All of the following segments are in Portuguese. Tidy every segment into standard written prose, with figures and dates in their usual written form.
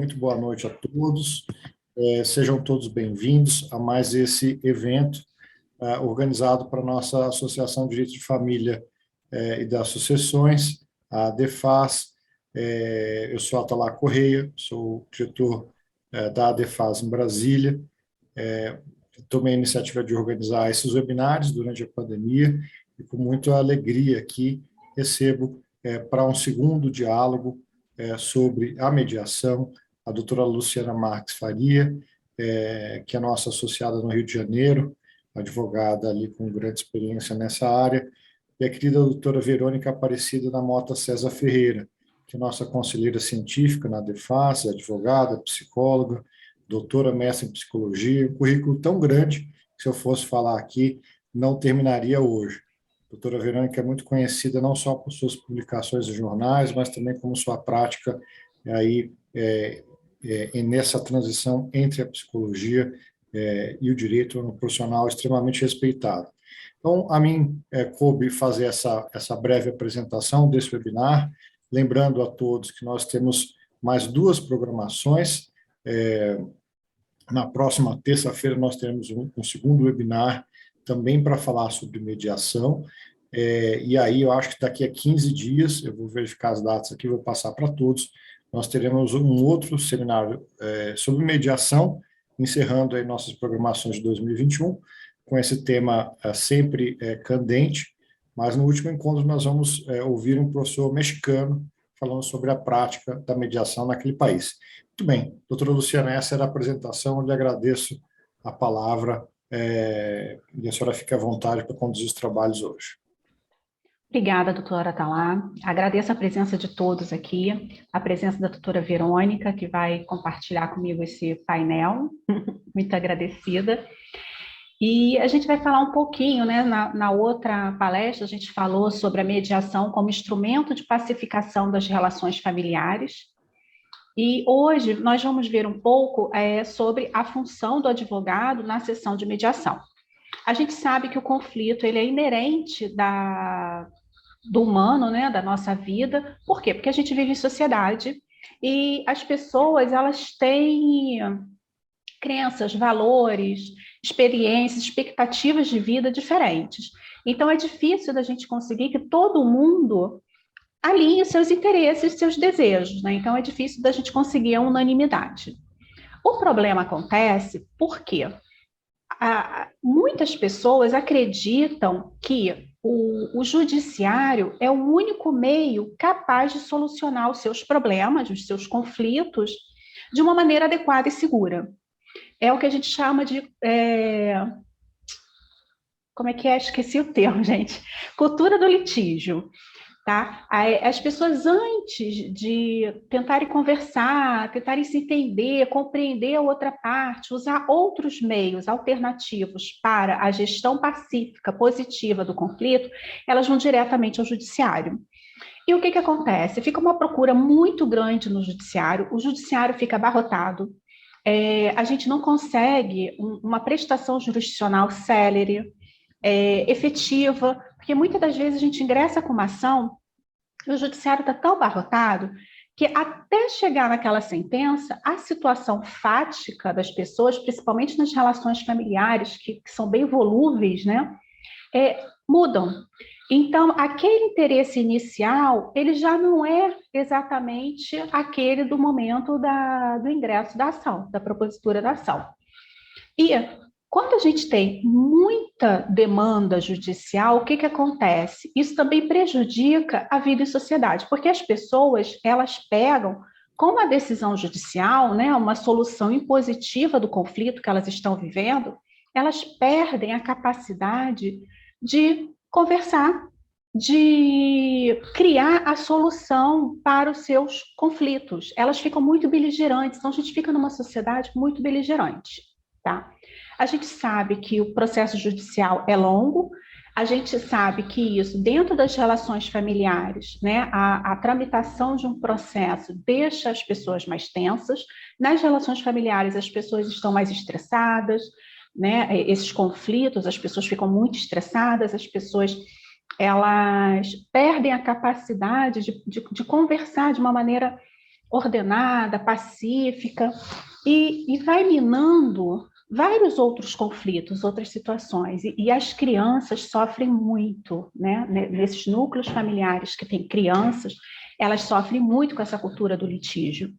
Muito boa noite a todos. Sejam todos bem-vindos a mais esse evento organizado para a nossa Associação de Direito de Família e das Sucessões, a ADEFAS. Eu sou Atalá Correia, sou diretor da ADEFAS em Brasília. Tomei a iniciativa de organizar esses webinários durante a pandemia e com muita alegria aqui recebo para um segundo diálogo sobre a mediação, a doutora Luciana Marques Faria, que é nossa associada no Rio de Janeiro, advogada ali com grande experiência nessa área, e a querida doutora Verônica Aparecida da Mota César Ferreira, que é nossa conselheira científica na ADEFAS, advogada, psicóloga, doutora mestre em psicologia, um currículo tão grande que se eu fosse falar aqui, não terminaria hoje. A doutora Verônica é muito conhecida não só por suas publicações em jornais, mas também como sua prática aí, nessa transição entre a psicologia e o direito, um profissional extremamente respeitado. Então, a mim coube fazer essa breve apresentação desse webinar, lembrando a todos que nós temos mais duas programações. Na próxima terça-feira nós teremos um segundo webinar também para falar sobre mediação, e aí eu acho que daqui a 15 dias, eu vou verificar as datas aqui, vou passar para todos, nós teremos um outro seminário sobre mediação, encerrando aí nossas programações de 2021, com esse tema sempre candente, mas no último encontro nós vamos ouvir um professor mexicano falando sobre a prática da mediação naquele país. Muito bem, doutora Luciana, essa era a apresentação, eu lhe agradeço a palavra e a senhora fica à vontade para conduzir os trabalhos hoje. Obrigada, doutora Atalá. Agradeço a presença de todos aqui, a presença da doutora Verônica, que vai compartilhar comigo esse painel. Muito agradecida. E a gente vai falar um pouquinho, né? Na outra palestra, a gente falou sobre a mediação como instrumento de pacificação das relações familiares. E hoje nós vamos ver um pouco sobre a função do advogado na sessão de mediação. A gente sabe que o conflito ele é inerente do humano, né, da nossa vida. Por quê? Porque a gente vive em sociedade e as pessoas elas têm crenças, valores, experiências, expectativas de vida diferentes. Então é difícil da gente conseguir que todo mundo alinhe seus interesses, seus desejos, né? Então é difícil da gente conseguir a unanimidade. O problema acontece porque muitas pessoas acreditam que o judiciário é o único meio capaz de solucionar os seus problemas, os seus conflitos, de uma maneira adequada e segura. É o que a gente chama de... como é que é? Esqueci o termo, gente. Cultura do litígio. Tá? As pessoas, antes de tentarem conversar, tentarem se entender, compreender a outra parte, usar outros meios alternativos para a gestão pacífica, positiva do conflito, elas vão diretamente ao judiciário. E o que acontece? Fica uma procura muito grande no judiciário, o judiciário fica abarrotado, a gente não consegue uma prestação jurisdicional célere, efetiva, porque muitas das vezes a gente ingressa com uma ação e o judiciário está tão abarrotado que até chegar naquela sentença, a situação fática das pessoas, principalmente nas relações familiares, que são bem volúveis, né, mudam. Então, aquele interesse inicial, ele já não é exatamente aquele do momento do ingresso da ação, da propositura da ação. E quando a gente tem muita demanda judicial, o que acontece? Isso também prejudica a vida em sociedade, porque as pessoas, elas pegam, com a decisão judicial, né, uma solução impositiva do conflito que elas estão vivendo, elas perdem a capacidade de conversar, de criar a solução para os seus conflitos. Elas ficam muito beligerantes, então a gente fica numa sociedade muito beligerante, tá? A gente sabe que o processo judicial é longo, a gente sabe que isso, dentro das relações familiares, né, a tramitação de um processo deixa as pessoas mais tensas, nas relações familiares as pessoas estão mais estressadas, né, esses conflitos, as pessoas ficam muito estressadas, as pessoas elas perdem a capacidade de conversar de uma maneira ordenada, pacífica, e vai minando vários outros conflitos, outras situações, e as crianças sofrem muito, né? Nesses núcleos familiares que têm crianças, elas sofrem muito com essa cultura do litígio.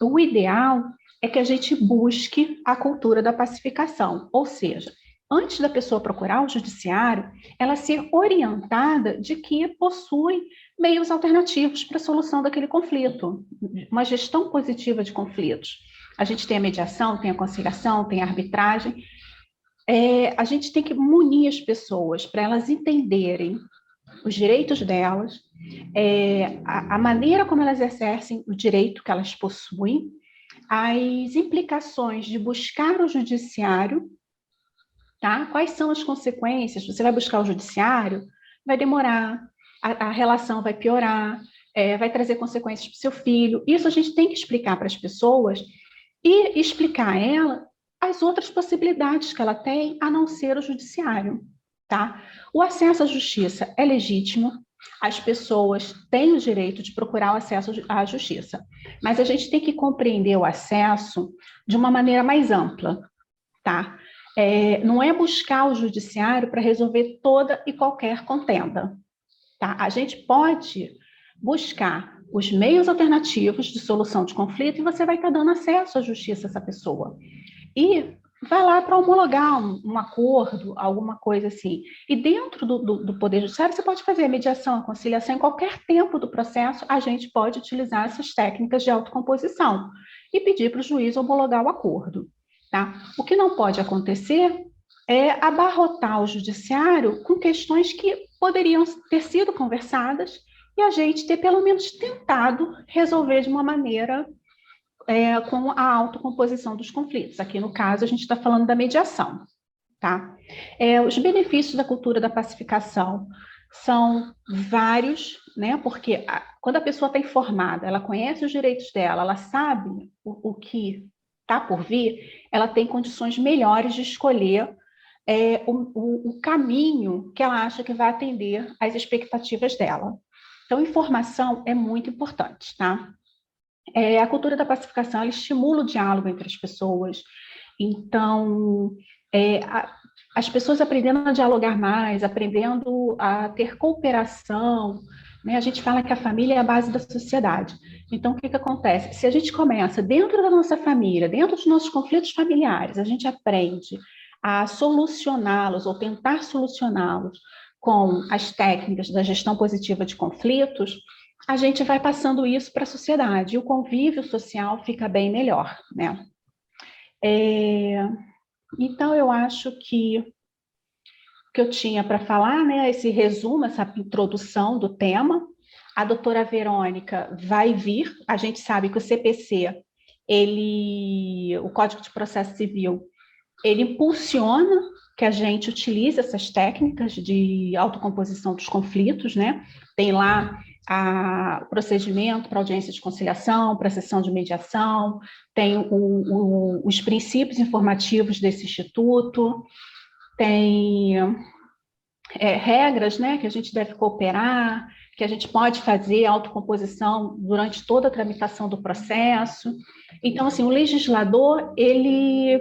O ideal é que a gente busque a cultura da pacificação, ou seja, antes da pessoa procurar o judiciário, ela ser orientada de que possui meios alternativos para a solução daquele conflito, uma gestão positiva de conflitos. A gente tem a mediação, tem a conciliação, tem a arbitragem. A gente tem que munir as pessoas para elas entenderem os direitos delas, a maneira como elas exercem o direito que elas possuem, as implicações de buscar o judiciário, tá? Quais são as consequências? Você vai buscar o judiciário, vai demorar, a relação vai piorar, vai trazer consequências para o seu filho. Isso a gente tem que explicar para as pessoas e explicar a ela as outras possibilidades que ela tem a não ser o judiciário, tá? O acesso à justiça é legítimo, as pessoas têm o direito de procurar o acesso à justiça, mas a gente tem que compreender o acesso de uma maneira mais ampla, tá? Não é buscar o judiciário para resolver toda e qualquer contenda, tá? A gente pode buscar os meios alternativos de solução de conflito e você vai estar dando acesso à justiça a essa pessoa. E vai lá para homologar um acordo, alguma coisa assim. E dentro do Poder Judiciário, você pode fazer a mediação, a conciliação, em qualquer tempo do processo, a gente pode utilizar essas técnicas de autocomposição e pedir para o juiz homologar o acordo. Tá? O que não pode acontecer é abarrotar o judiciário com questões que poderiam ter sido conversadas e a gente ter pelo menos tentado resolver de uma maneira com a autocomposição dos conflitos. Aqui, no caso, a gente está falando da mediação, tá? Os benefícios da cultura da pacificação são vários, né? Porque quando a pessoa está informada, ela conhece os direitos dela, ela sabe o que está por vir, ela tem condições melhores de escolher o caminho que ela acha que vai atender às expectativas dela. Então, informação é muito importante, tá? A cultura da pacificação, ela estimula o diálogo entre as pessoas. Então, as pessoas aprendendo a dialogar mais, aprendendo a ter cooperação, né? A gente fala que a família é a base da sociedade. Então, o que acontece? Se a gente começa dentro da nossa família, dentro dos nossos conflitos familiares, a gente aprende a solucioná-los ou tentar solucioná-los com as técnicas da gestão positiva de conflitos, a gente vai passando isso para a sociedade, e o convívio social fica bem melhor, né? Então, eu acho que eu tinha para falar, né, esse resumo, essa introdução do tema. A doutora Verônica vai vir, a gente sabe que o CPC, o Código de Processo Civil, ele impulsiona que a gente utilize essas técnicas de autocomposição dos conflitos, né? Tem lá o procedimento para audiência de conciliação, para sessão de mediação, tem os princípios informativos desse instituto, tem regras, né, que a gente deve cooperar, que a gente pode fazer autocomposição durante toda a tramitação do processo. Então, assim, o legislador, ele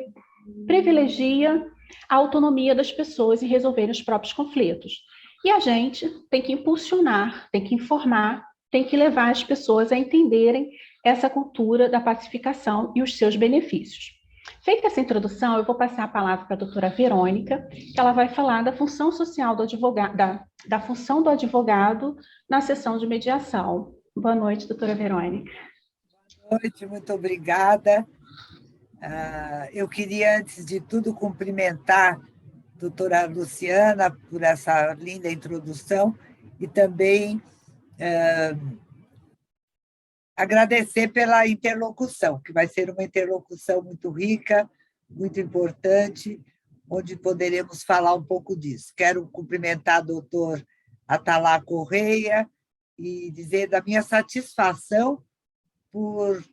privilegia a autonomia das pessoas em resolverem os próprios conflitos. E a gente tem que impulsionar, tem que informar, tem que levar as pessoas a entenderem essa cultura da pacificação e os seus benefícios. Feita essa introdução, eu vou passar a palavra para a doutora Verônica, que ela vai falar da função social do advogado, da função do advogado na sessão de mediação. Boa noite, doutora Verônica. Boa noite, muito obrigada. Eu queria, antes de tudo, cumprimentar a doutora Luciana por essa linda introdução e também agradecer pela interlocução, que vai ser uma interlocução muito rica, muito importante, onde poderemos falar um pouco disso. Quero cumprimentar o doutor Atalá Correia e dizer da minha satisfação por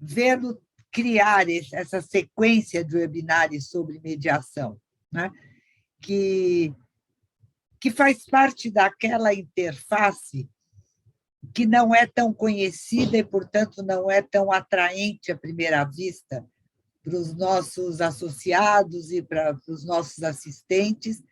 vê-lo criar essa sequência de webinários sobre mediação, né? que faz parte daquela interface que não é tão conhecida e, portanto, não é tão atraente à primeira vista para os nossos associados e para os nossos assistentes,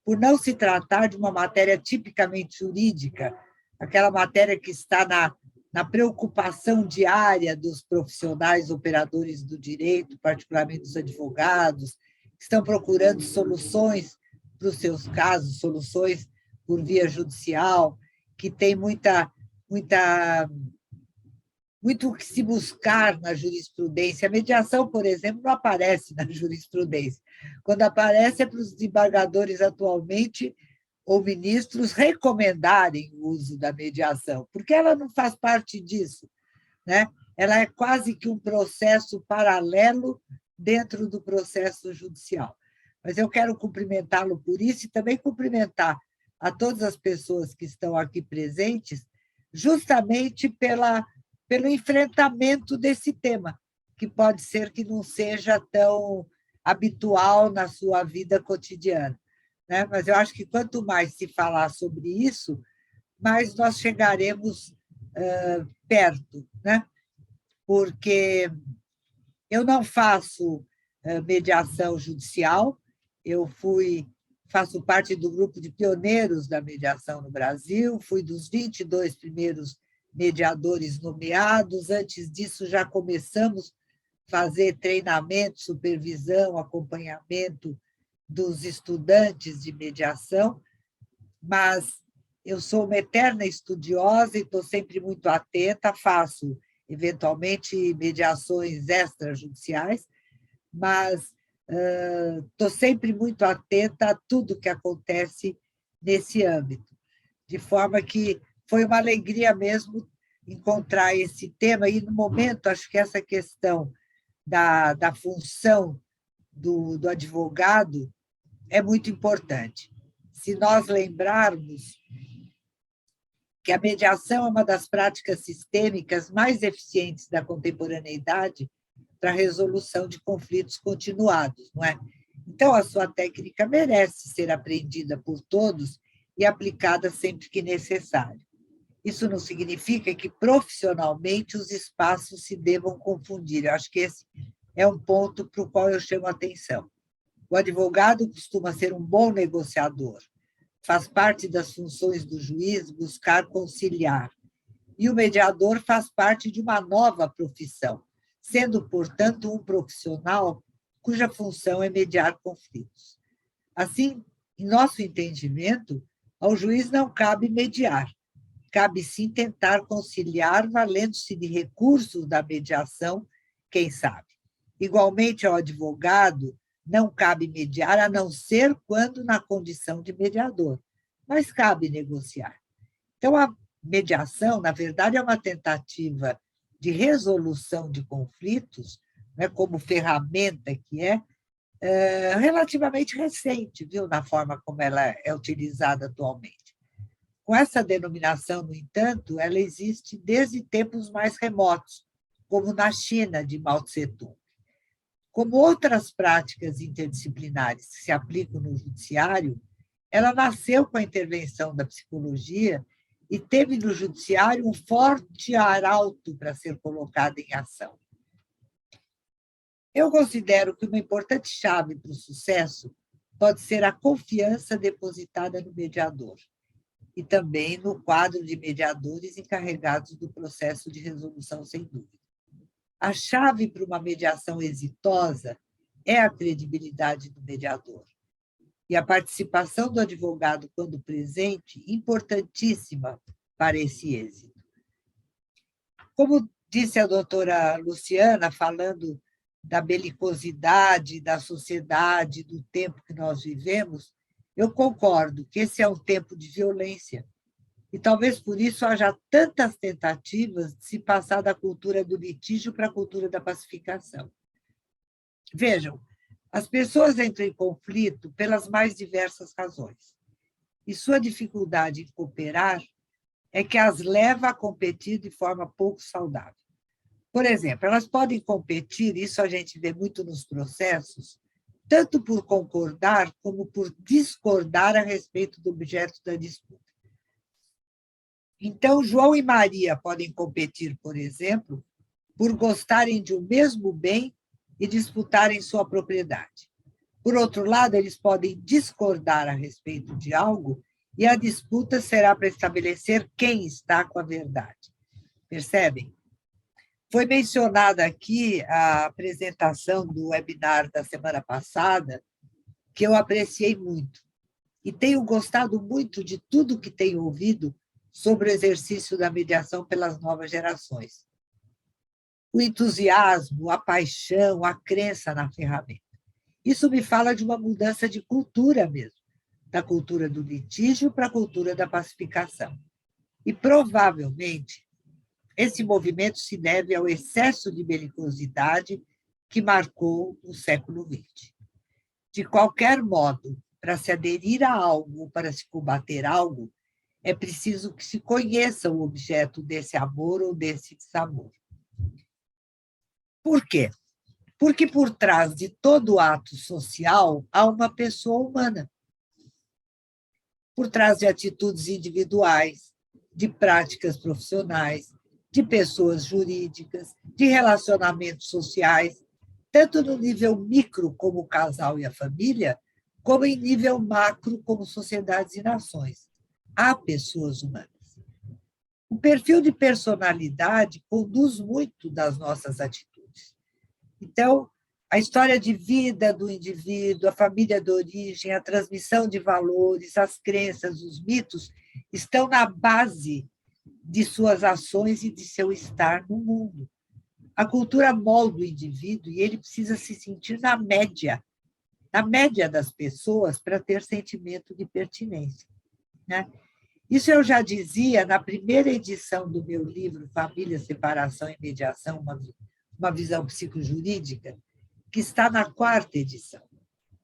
por não se tratar de uma matéria tipicamente jurídica, aquela matéria que está na preocupação diária dos profissionais operadores do direito, particularmente dos advogados, que estão procurando soluções para os seus casos, soluções por via judicial, que tem muito o que se buscar na jurisprudência. A mediação, por exemplo, não aparece na jurisprudência. Quando aparece, é para os desembargadores atualmente ou ministros recomendarem o uso da mediação, porque ela não faz parte disso, né? Ela é quase que um processo paralelo dentro do processo judicial. Mas eu quero cumprimentá-lo por isso e também cumprimentar a todas as pessoas que estão aqui presentes, justamente pelo enfrentamento desse tema, que pode ser que não seja tão habitual na sua vida cotidiana, né? Mas eu acho que quanto mais se falar sobre isso, mais nós chegaremos perto, né? Porque eu não faço mediação judicial, eu faço parte do grupo de pioneiros da mediação no Brasil, fui dos 22 primeiros mediadores nomeados. Antes disso, já começamos a fazer treinamento, supervisão, acompanhamento dos estudantes de mediação, mas eu sou uma eterna estudiosa e estou sempre muito atenta, faço, eventualmente, mediações extrajudiciais, mas estou sempre muito atenta a tudo que acontece nesse âmbito, de forma que foi uma alegria mesmo encontrar esse tema, e, no momento, acho que essa questão da função do advogado é muito importante. Se nós lembrarmos que a mediação é uma das práticas sistêmicas mais eficientes da contemporaneidade para a resolução de conflitos continuados, não é? Então, a sua técnica merece ser aprendida por todos e aplicada sempre que necessário. Isso não significa que, profissionalmente, os espaços se devam confundir. Eu acho que esse é um ponto para o qual eu chamo a atenção. O advogado costuma ser um bom negociador, faz parte das funções do juiz buscar conciliar, e o mediador faz parte de uma nova profissão, sendo, portanto, um profissional cuja função é mediar conflitos. Assim, em nosso entendimento, ao juiz não cabe mediar, cabe sim tentar conciliar, valendo-se de recursos da mediação, quem sabe. Igualmente ao advogado, não cabe mediar, a não ser quando na condição de mediador, mas cabe negociar. Então, a mediação, na verdade, é uma tentativa de resolução de conflitos, né, como ferramenta que relativamente recente, viu, na forma como ela é utilizada atualmente. Com essa denominação, no entanto, ela existe desde tempos mais remotos, como na China, de Mao Tse-tung. Como outras práticas interdisciplinares que se aplicam no judiciário, ela nasceu com a intervenção da psicologia e teve no judiciário um forte arauto para ser colocado em ação. Eu considero que uma importante chave para o sucesso pode ser a confiança depositada no mediador e também no quadro de mediadores encarregados do processo de resolução, sem dúvida. A chave para uma mediação exitosa é a credibilidade do mediador. E a participação do advogado, quando presente, importantíssima para esse êxito. Como disse a doutora Luciana, falando da belicosidade da sociedade, do tempo que nós vivemos, eu concordo que esse é um tempo de violência. E talvez por isso haja tantas tentativas de se passar da cultura do litígio para a cultura da pacificação. Vejam, as pessoas entram em conflito pelas mais diversas razões. E sua dificuldade em cooperar é que as leva a competir de forma pouco saudável. Por exemplo, elas podem competir, isso a gente vê muito nos processos, tanto por concordar como por discordar a respeito do objeto da disputa. Então, João e Maria podem competir, por exemplo, por gostarem de um mesmo bem e disputarem sua propriedade. Por outro lado, eles podem discordar a respeito de algo e a disputa será para estabelecer quem está com a verdade. Percebem? Foi mencionada aqui a apresentação do webinar da semana passada, que eu apreciei muito. E tenho gostado muito de tudo que tenho ouvido sobre o exercício da mediação pelas novas gerações. O entusiasmo, a paixão, a crença na ferramenta. Isso me fala de uma mudança de cultura mesmo, da cultura do litígio para a cultura da pacificação. E, provavelmente, esse movimento se deve ao excesso de belicosidade que marcou o século XX. De qualquer modo, para se aderir a algo ou para se combater algo, é preciso que se conheça o objeto desse amor ou desse desamor. Por quê? Porque por trás de todo ato social há uma pessoa humana. Por trás de atitudes individuais, de práticas profissionais, de pessoas jurídicas, de relacionamentos sociais, tanto no nível micro, como o casal e a família, como em nível macro, como sociedades e nações. Há pessoas humanas. O perfil de personalidade conduz muito das nossas atitudes. Então, a história de vida do indivíduo, a família de origem, a transmissão de valores, as crenças, os mitos, estão na base de suas ações e de seu estar no mundo. A cultura molda o indivíduo e ele precisa se sentir na média das pessoas para ter sentimento de pertinência, né? Isso eu já dizia na primeira edição do meu livro Família, Separação e Mediação, uma visão psicojurídica, que está na 4ª edição.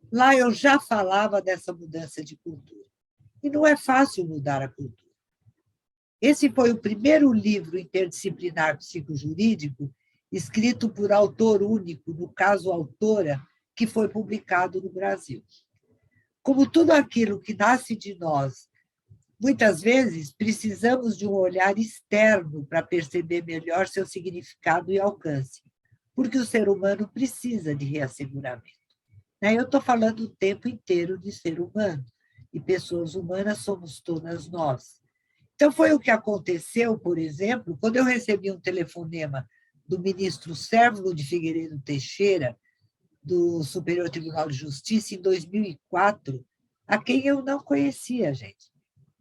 Lá eu já falava dessa mudança de cultura. E não é fácil mudar a cultura. Esse foi o primeiro livro interdisciplinar psicojurídico escrito por autor único, no caso autora, que foi publicado no Brasil. Como tudo aquilo que nasce de nós, muitas vezes precisamos de um olhar externo para perceber melhor seu significado e alcance, porque o ser humano precisa de reasseguramento. Eu estou falando o tempo inteiro de ser humano, e pessoas humanas somos todas nós. Então, foi o que aconteceu, por exemplo, quando eu recebi um telefonema do ministro Sérvulo de Figueiredo Teixeira, do Superior Tribunal de Justiça, em 2004, a quem eu não conhecia, gente.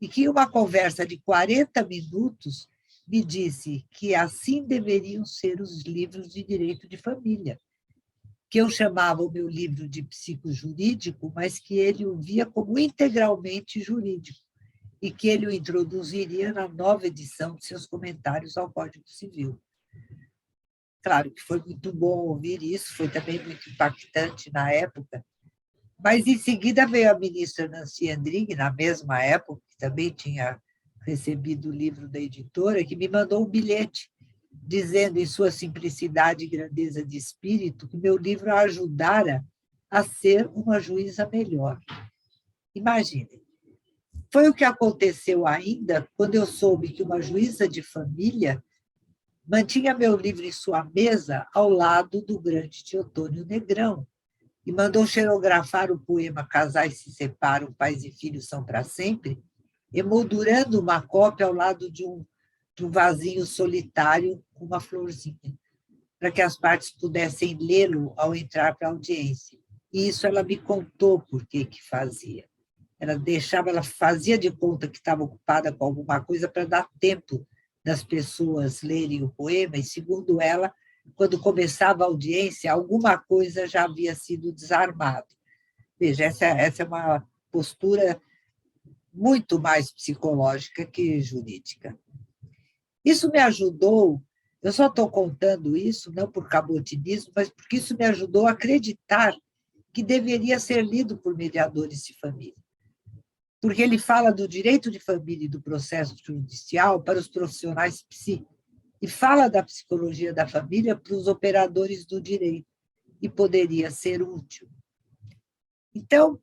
E que, em uma conversa de 40 minutos, me disse que assim deveriam ser os livros de direito de família, que eu chamava o meu livro de psicojurídico, mas que ele o via como integralmente jurídico, e que ele o introduziria na nova edição de seus comentários ao Código Civil. Claro que foi muito bom ouvir isso, foi também muito impactante na época, mas em seguida veio a ministra Nancy Andrighi, na mesma época, que também tinha recebido o livro da editora, que me mandou um bilhete, dizendo em sua simplicidade e grandeza de espírito que meu livro a ajudara a ser uma juíza melhor. Imaginem. Foi o que aconteceu ainda quando eu soube que uma juíza de família mantinha meu livro em sua mesa ao lado do grande Teotônio Negrão e mandou xerografar o poema Casais se separam, pais e filhos são para sempre, emoldurando uma cópia ao lado de um vasinho solitário com uma florzinha, para que as partes pudessem lê-lo ao entrar para a audiência. E isso ela me contou por que fazia. Ela fazia de conta que estava ocupada com alguma coisa para dar tempo das pessoas lerem o poema, e, segundo ela, quando começava a audiência, alguma coisa já havia sido desarmada. Veja, essa é uma postura muito mais psicológica que jurídica. Isso me ajudou, eu só estou contando isso, não por cabotinismo, mas porque isso me ajudou a acreditar que deveria ser lido por mediadores de família. Porque ele fala do direito de família e do processo judicial para os profissionais psi, e fala da psicologia da família para os operadores do direito, e poderia ser útil. Então,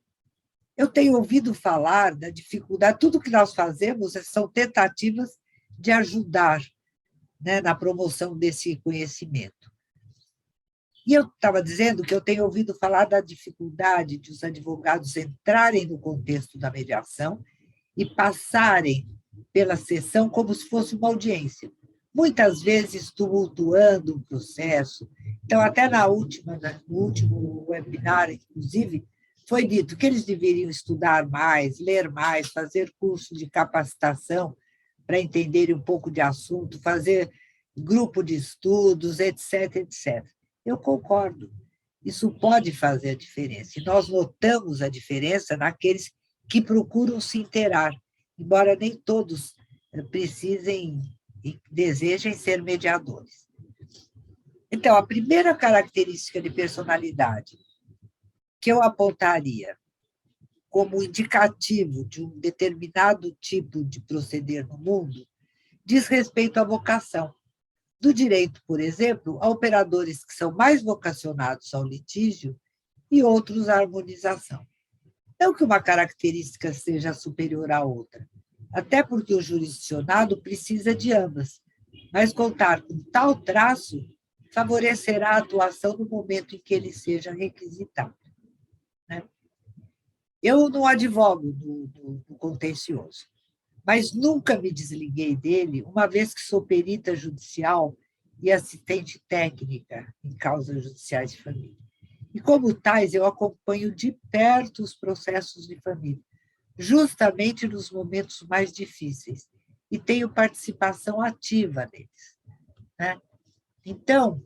eu tenho ouvido falar da dificuldade, tudo que nós fazemos são tentativas de ajudar, né, na promoção desse conhecimento. E eu estava dizendo que eu tenho ouvido falar da dificuldade de os advogados entrarem no contexto da mediação e passarem pela sessão como se fosse uma audiência, muitas vezes tumultuando o processo. Então, até no último webinar, inclusive, foi dito que eles deveriam estudar mais, ler mais, fazer curso de capacitação para entenderem um pouco de assunto, fazer grupo de estudos, etc., etc. Eu concordo. Isso pode fazer a diferença. E nós notamos a diferença naqueles que procuram se inteirar, embora nem todos precisem e desejem ser mediadores. Então, a primeira característica de personalidade que eu apontaria como indicativo de um determinado tipo de proceder no mundo diz respeito à vocação. Do direito, por exemplo, há operadores que são mais vocacionados ao litígio e outros à harmonização. Não que uma característica seja superior à outra, até porque o jurisdicionado precisa de ambas, mas contar com tal traço favorecerá a atuação no momento em que ele seja requisitado. Né? Eu não advogo no contencioso, mas nunca me desliguei dele, uma vez que sou perita judicial e assistente técnica em causas judiciais de família. E, como tais, eu acompanho de perto os processos de família, justamente nos momentos mais difíceis, e tenho participação ativa neles. Né? Então,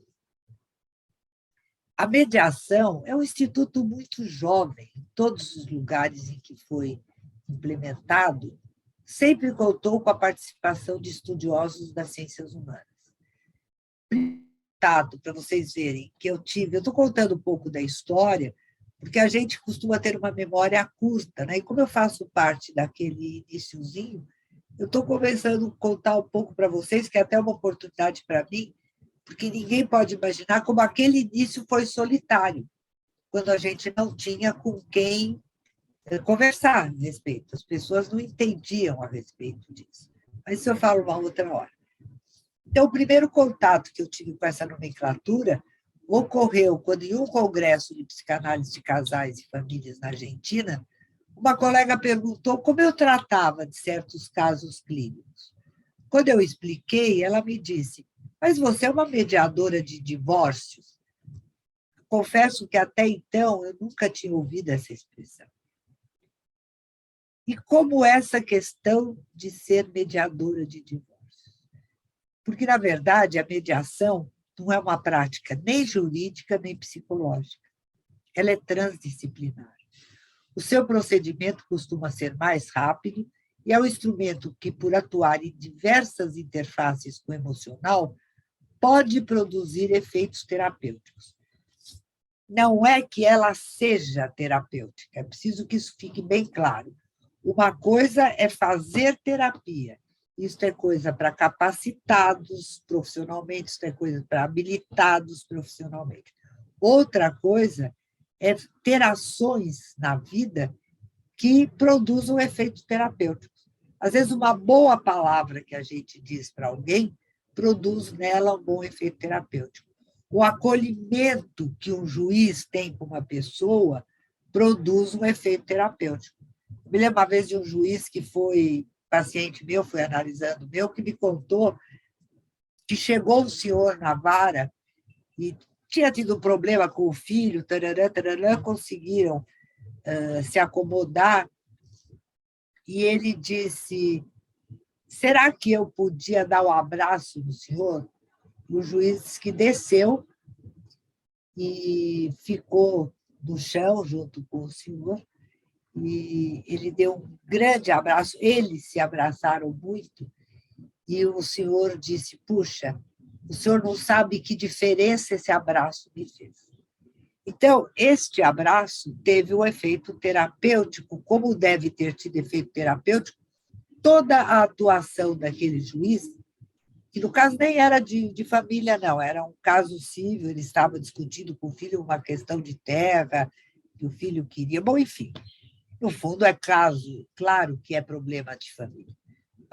a mediação é um instituto muito jovem, em todos os lugares em que foi implementado, sempre contou com a participação de estudiosos das ciências humanas. Para vocês verem que eu estou contando um pouco da história, porque a gente costuma ter uma memória curta, né? E como eu faço parte daquele iniciozinho, eu estou começando a contar um pouco para vocês, que é até uma oportunidade para mim, porque ninguém pode imaginar como aquele início foi solitário, quando a gente não tinha com quem conversar a respeito. As pessoas não entendiam a respeito disso. Mas isso eu falo uma outra hora. Então, o primeiro contato que eu tive com essa nomenclatura ocorreu quando, em um congresso de psicanálise de casais e famílias na Argentina, uma colega perguntou como eu tratava de certos casos clínicos. Quando eu expliquei, ela me disse: mas você é uma mediadora de divórcios? Confesso que até então eu nunca tinha ouvido essa expressão. E como essa questão de ser mediadora de divórcio? Porque, na verdade, a mediação não é uma prática nem jurídica nem psicológica. Ela é transdisciplinar. O seu procedimento costuma ser mais rápido e é um instrumento que, por atuar em diversas interfaces com o emocional, pode produzir efeitos terapêuticos. Não é que ela seja terapêutica, é preciso que isso fique bem claro. Uma coisa é fazer terapia, isso é coisa para capacitados profissionalmente, isso é coisa para habilitados profissionalmente. Outra coisa é ter ações na vida que produzam efeitos terapêuticos. Às vezes, uma boa palavra que a gente diz para alguém produz nela um bom efeito terapêutico. O acolhimento que um juiz tem com uma pessoa produz um efeito terapêutico. Eu me lembro uma vez de um juiz que foi paciente meu, foi analisando meu, que me contou que chegou um senhor na vara e tinha tido um problema com o filho, tarará, tarará, conseguiram se acomodar, e ele disse: será que eu podia dar um abraço no senhor? O juiz disse que desceu e ficou no chão junto com o senhor, e ele deu um grande abraço, eles se abraçaram muito, e o senhor disse: puxa, o senhor não sabe que diferença esse abraço me fez. Então, este abraço teve um efeito terapêutico, como deve ter tido efeito terapêutico toda a atuação daquele juiz, que no caso nem era de família, não, era um caso civil, ele estava discutindo com o filho uma questão de terra, que o filho queria, bom, enfim, no fundo é caso, claro que é problema de família,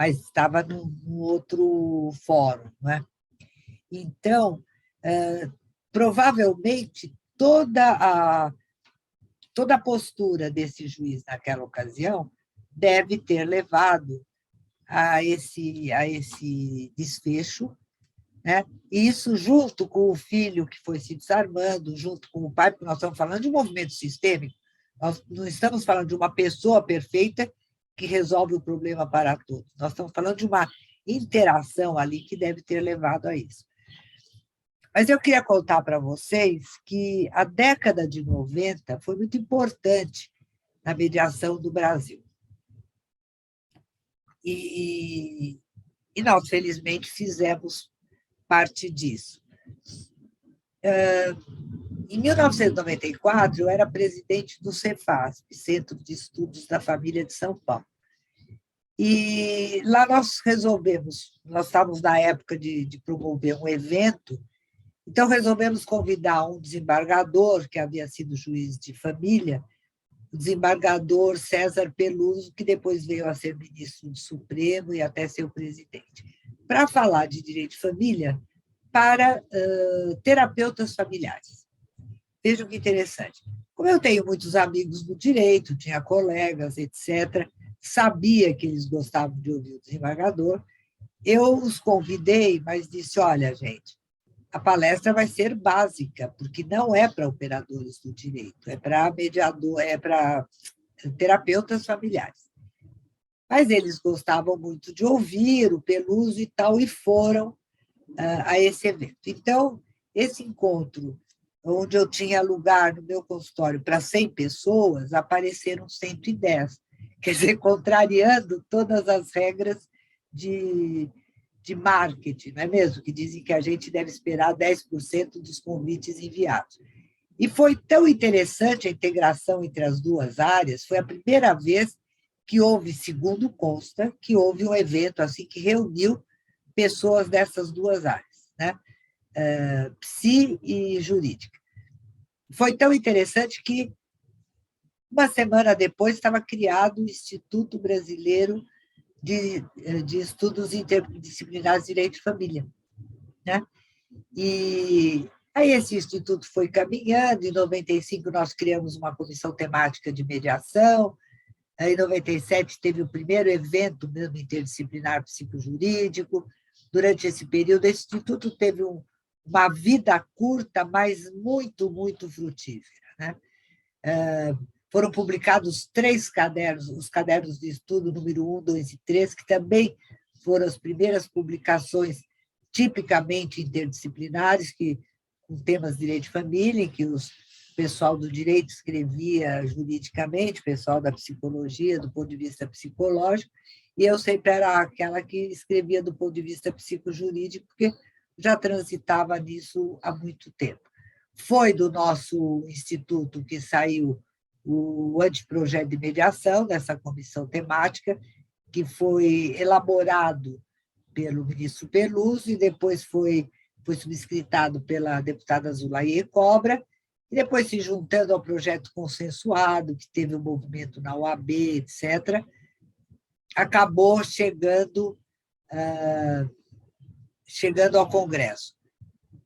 mas estava num outro fórum, não é? Então, provavelmente, toda a postura desse juiz naquela ocasião deve ter levado a esse desfecho, né? E isso junto com o filho que foi se desarmando, junto com o pai, porque nós estamos falando de um movimento sistêmico, nós não estamos falando de uma pessoa perfeita que resolve o problema para todos, nós estamos falando de uma interação ali que deve ter levado a isso. Mas eu queria contar para vocês que a década de 90 foi muito importante na mediação do Brasil. E nós, felizmente, fizemos parte disso. Em 1994, eu era presidente do Cefasp, Centro de Estudos da Família de São Paulo. E lá nós estávamos na época de promover um evento, então resolvemos convidar um desembargador, que havia sido juiz de família, o desembargador César Peluso, que depois veio a ser ministro do Supremo e até ser o presidente, para falar de direito de família para terapeutas familiares. Vejam que interessante. Como eu tenho muitos amigos no direito, tinha colegas, etc., sabia que eles gostavam de ouvir o desembargador, eu os convidei, mas disse, olha, gente, a palestra vai ser básica, porque não é para operadores do direito, é para terapeutas familiares. Mas eles gostavam muito de ouvir o Peluso e tal, e foram a esse evento. Então, esse encontro, onde eu tinha lugar no meu consultório para 100 pessoas, apareceram 110, quer dizer, contrariando todas as regras de marketing, não é mesmo? Que dizem que a gente deve esperar 10% dos convites enviados. E foi tão interessante a integração entre as duas áreas, foi a primeira vez que houve, segundo consta, que houve um evento assim que reuniu pessoas dessas duas áreas, né? Psi e jurídica. Foi tão interessante que, uma semana depois, estava criado o Instituto Brasileiro de Estudos Interdisciplinares de Direito de Família, né? E aí esse instituto foi caminhando, em 95 nós criamos uma comissão temática de mediação, em 97 teve o primeiro evento mesmo interdisciplinar psicojurídico. Durante esse período, esse instituto teve uma vida curta, mas muito, muito frutífera, né? Foram publicados 3 cadernos, os cadernos de estudo número 1, 2 e 3, que também foram as primeiras publicações tipicamente interdisciplinares, com temas de direito de família, em que o pessoal do direito escrevia juridicamente, o pessoal da psicologia, do ponto de vista psicológico, e eu sempre era aquela que escrevia do ponto de vista psicojurídico, porque já transitava nisso há muito tempo. Foi do nosso instituto que saiu o anteprojeto de mediação, dessa comissão temática, que foi elaborado pelo ministro Peluso e depois foi subscritado pela deputada Zulaye Cobra, e depois se juntando ao projeto consensuado, que teve um movimento na OAB, etc., acabou chegando ao Congresso.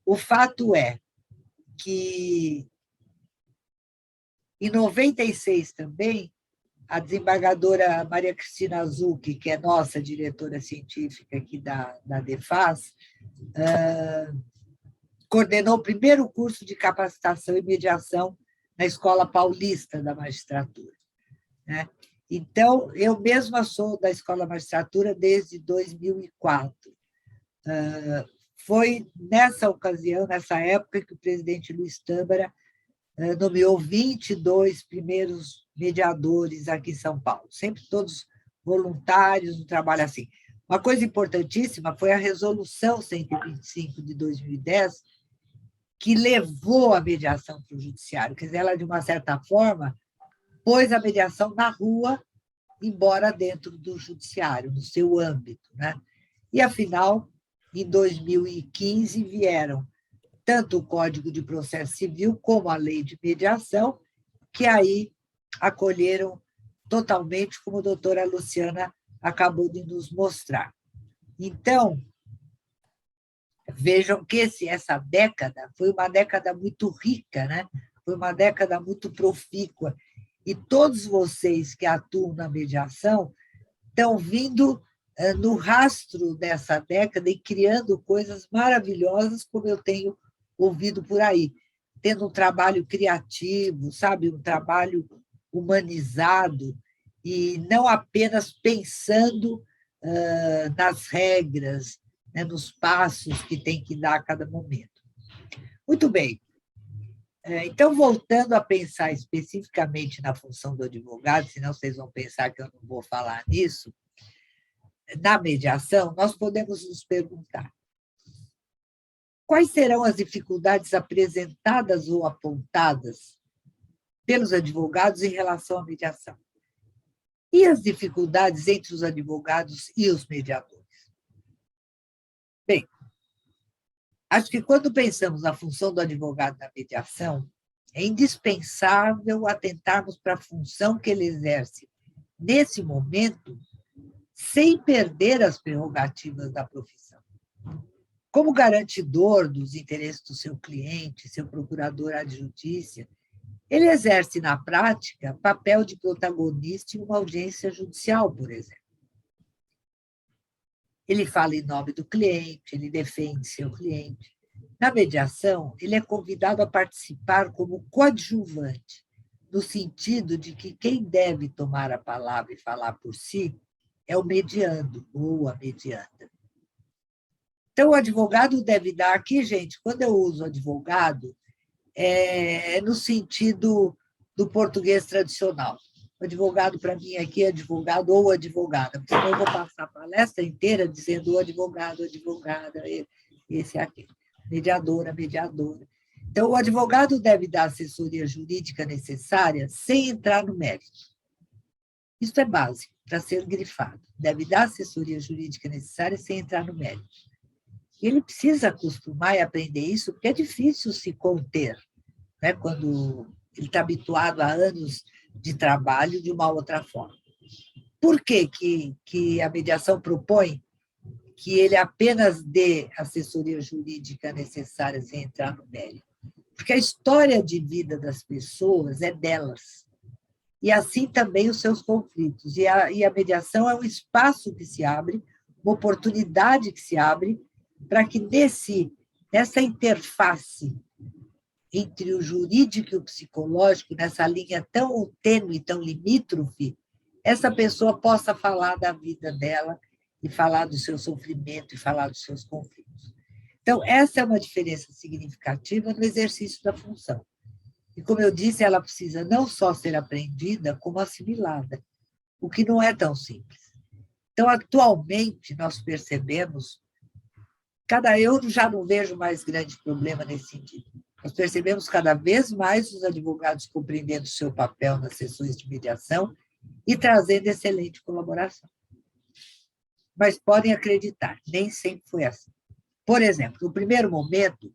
O fato é que, em 96 também, a desembargadora Maria Cristina Zucchi, que é nossa diretora científica aqui da DEFAS, coordenou o primeiro curso de capacitação e mediação na Escola Paulista da Magistratura, né? Então, eu mesma sou da Escola Magistratura desde 2004. Foi nessa ocasião, nessa época, que o presidente Luiz Tâmara nomeou 22 primeiros mediadores aqui em São Paulo, sempre todos voluntários, um trabalho assim. Uma coisa importantíssima foi a Resolução 125 de 2010, que levou a mediação para o judiciário, quer dizer, ela, de uma certa forma, pôs a mediação na rua, embora dentro do judiciário, no seu âmbito, né? E, afinal, em 2015, vieram tanto o Código de Processo Civil como a Lei de Mediação, que aí acolheram totalmente, como a doutora Luciana acabou de nos mostrar. Então, vejam que essa década foi uma década muito rica, né? Foi uma década muito profícua. E todos vocês que atuam na mediação estão vindo no rastro dessa década e criando coisas maravilhosas, como eu tenho ouvido por aí, tendo um trabalho criativo, sabe, um trabalho humanizado, e não apenas pensando nas regras, né, nos passos que tem que dar a cada momento. Muito bem. Então, voltando a pensar especificamente na função do advogado, senão vocês vão pensar que eu não vou falar nisso, na mediação, nós podemos nos perguntar: quais serão as dificuldades apresentadas ou apontadas pelos advogados em relação à mediação? E as dificuldades entre os advogados e os mediadores? Bem, acho que quando pensamos na função do advogado na mediação, é indispensável atentarmos para a função que ele exerce nesse momento, sem perder as prerrogativas da profissão. Como garantidor dos interesses do seu cliente, seu procurador adjutícia, ele exerce, na prática, papel de protagonista em uma audiência judicial, por exemplo. Ele fala em nome do cliente, ele defende seu cliente. Na mediação, ele é convidado a participar como coadjuvante, no sentido de que quem deve tomar a palavra e falar por si é o mediando ou a medianda. Então, o advogado deve dar aqui, gente, quando eu uso advogado, é no sentido do português tradicional. O advogado, para mim, aqui é advogado ou advogada, porque senão eu vou passar a palestra inteira dizendo o advogado, advogada, esse aqui, mediadora, mediadora. Então, o advogado deve dar a assessoria jurídica necessária sem entrar no mérito. Isso é básico, para ser grifado. Deve dar a assessoria jurídica necessária sem entrar no mérito. E ele precisa acostumar e aprender isso, porque é difícil se conter, né, quando ele está habituado a anos de trabalho de uma outra forma. Por que a mediação propõe que ele apenas dê assessoria jurídica necessária sem entrar no mérito? Porque a história de vida das pessoas é delas. E assim também os seus conflitos. E a mediação é um espaço que se abre, uma oportunidade que se abre, para que nessa interface entre o jurídico e o psicológico, nessa linha tão tênue, tão limítrofe, essa pessoa possa falar da vida dela e falar do seu sofrimento e falar dos seus conflitos. Então, essa é uma diferença significativa no exercício da função. E, como eu disse, ela precisa não só ser aprendida, como assimilada, o que não é tão simples. Então, atualmente, nós percebemos, eu já não vejo mais grande problema nesse sentido. Nós percebemos cada vez mais os advogados compreendendo o seu papel nas sessões de mediação e trazendo excelente colaboração. Mas podem acreditar, nem sempre foi assim. Por exemplo, no primeiro momento,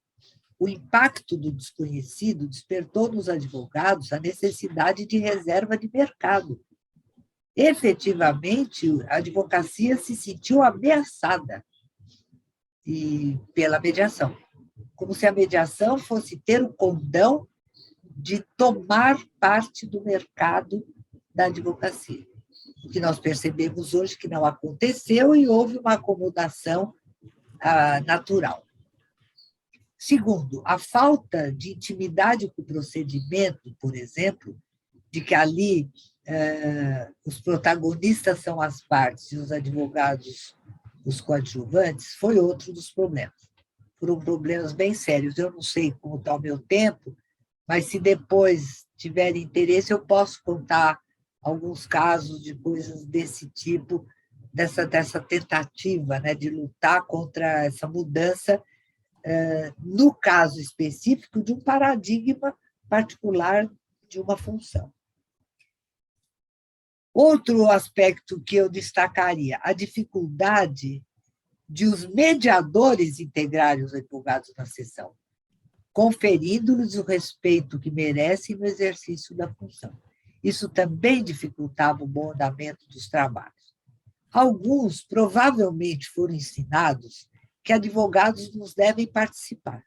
o impacto do desconhecido despertou nos advogados a necessidade de reserva de mercado. Efetivamente, a advocacia se sentiu ameaçada pela mediação, como se a mediação fosse ter o condão de tomar parte do mercado da advocacia. O que nós percebemos hoje que não aconteceu e houve uma acomodação natural. Segundo, a falta de intimidade com o procedimento, por exemplo, de que ali os protagonistas são as partes e os advogados os coadjuvantes, foi outro dos problemas. Foram problemas bem sérios. Eu não sei como está o meu tempo, mas se depois tiver interesse, eu posso contar alguns casos de coisas desse tipo, dessa tentativa, né, de lutar contra essa mudança, no caso específico, de um paradigma particular de uma função. Outro aspecto que eu destacaria, a dificuldade de os mediadores integrarem os advogados na sessão, conferindo-lhes o respeito que merecem no exercício da função. Isso também dificultava o bom andamento dos trabalhos. Alguns provavelmente foram ensinados que advogados nos devem participar.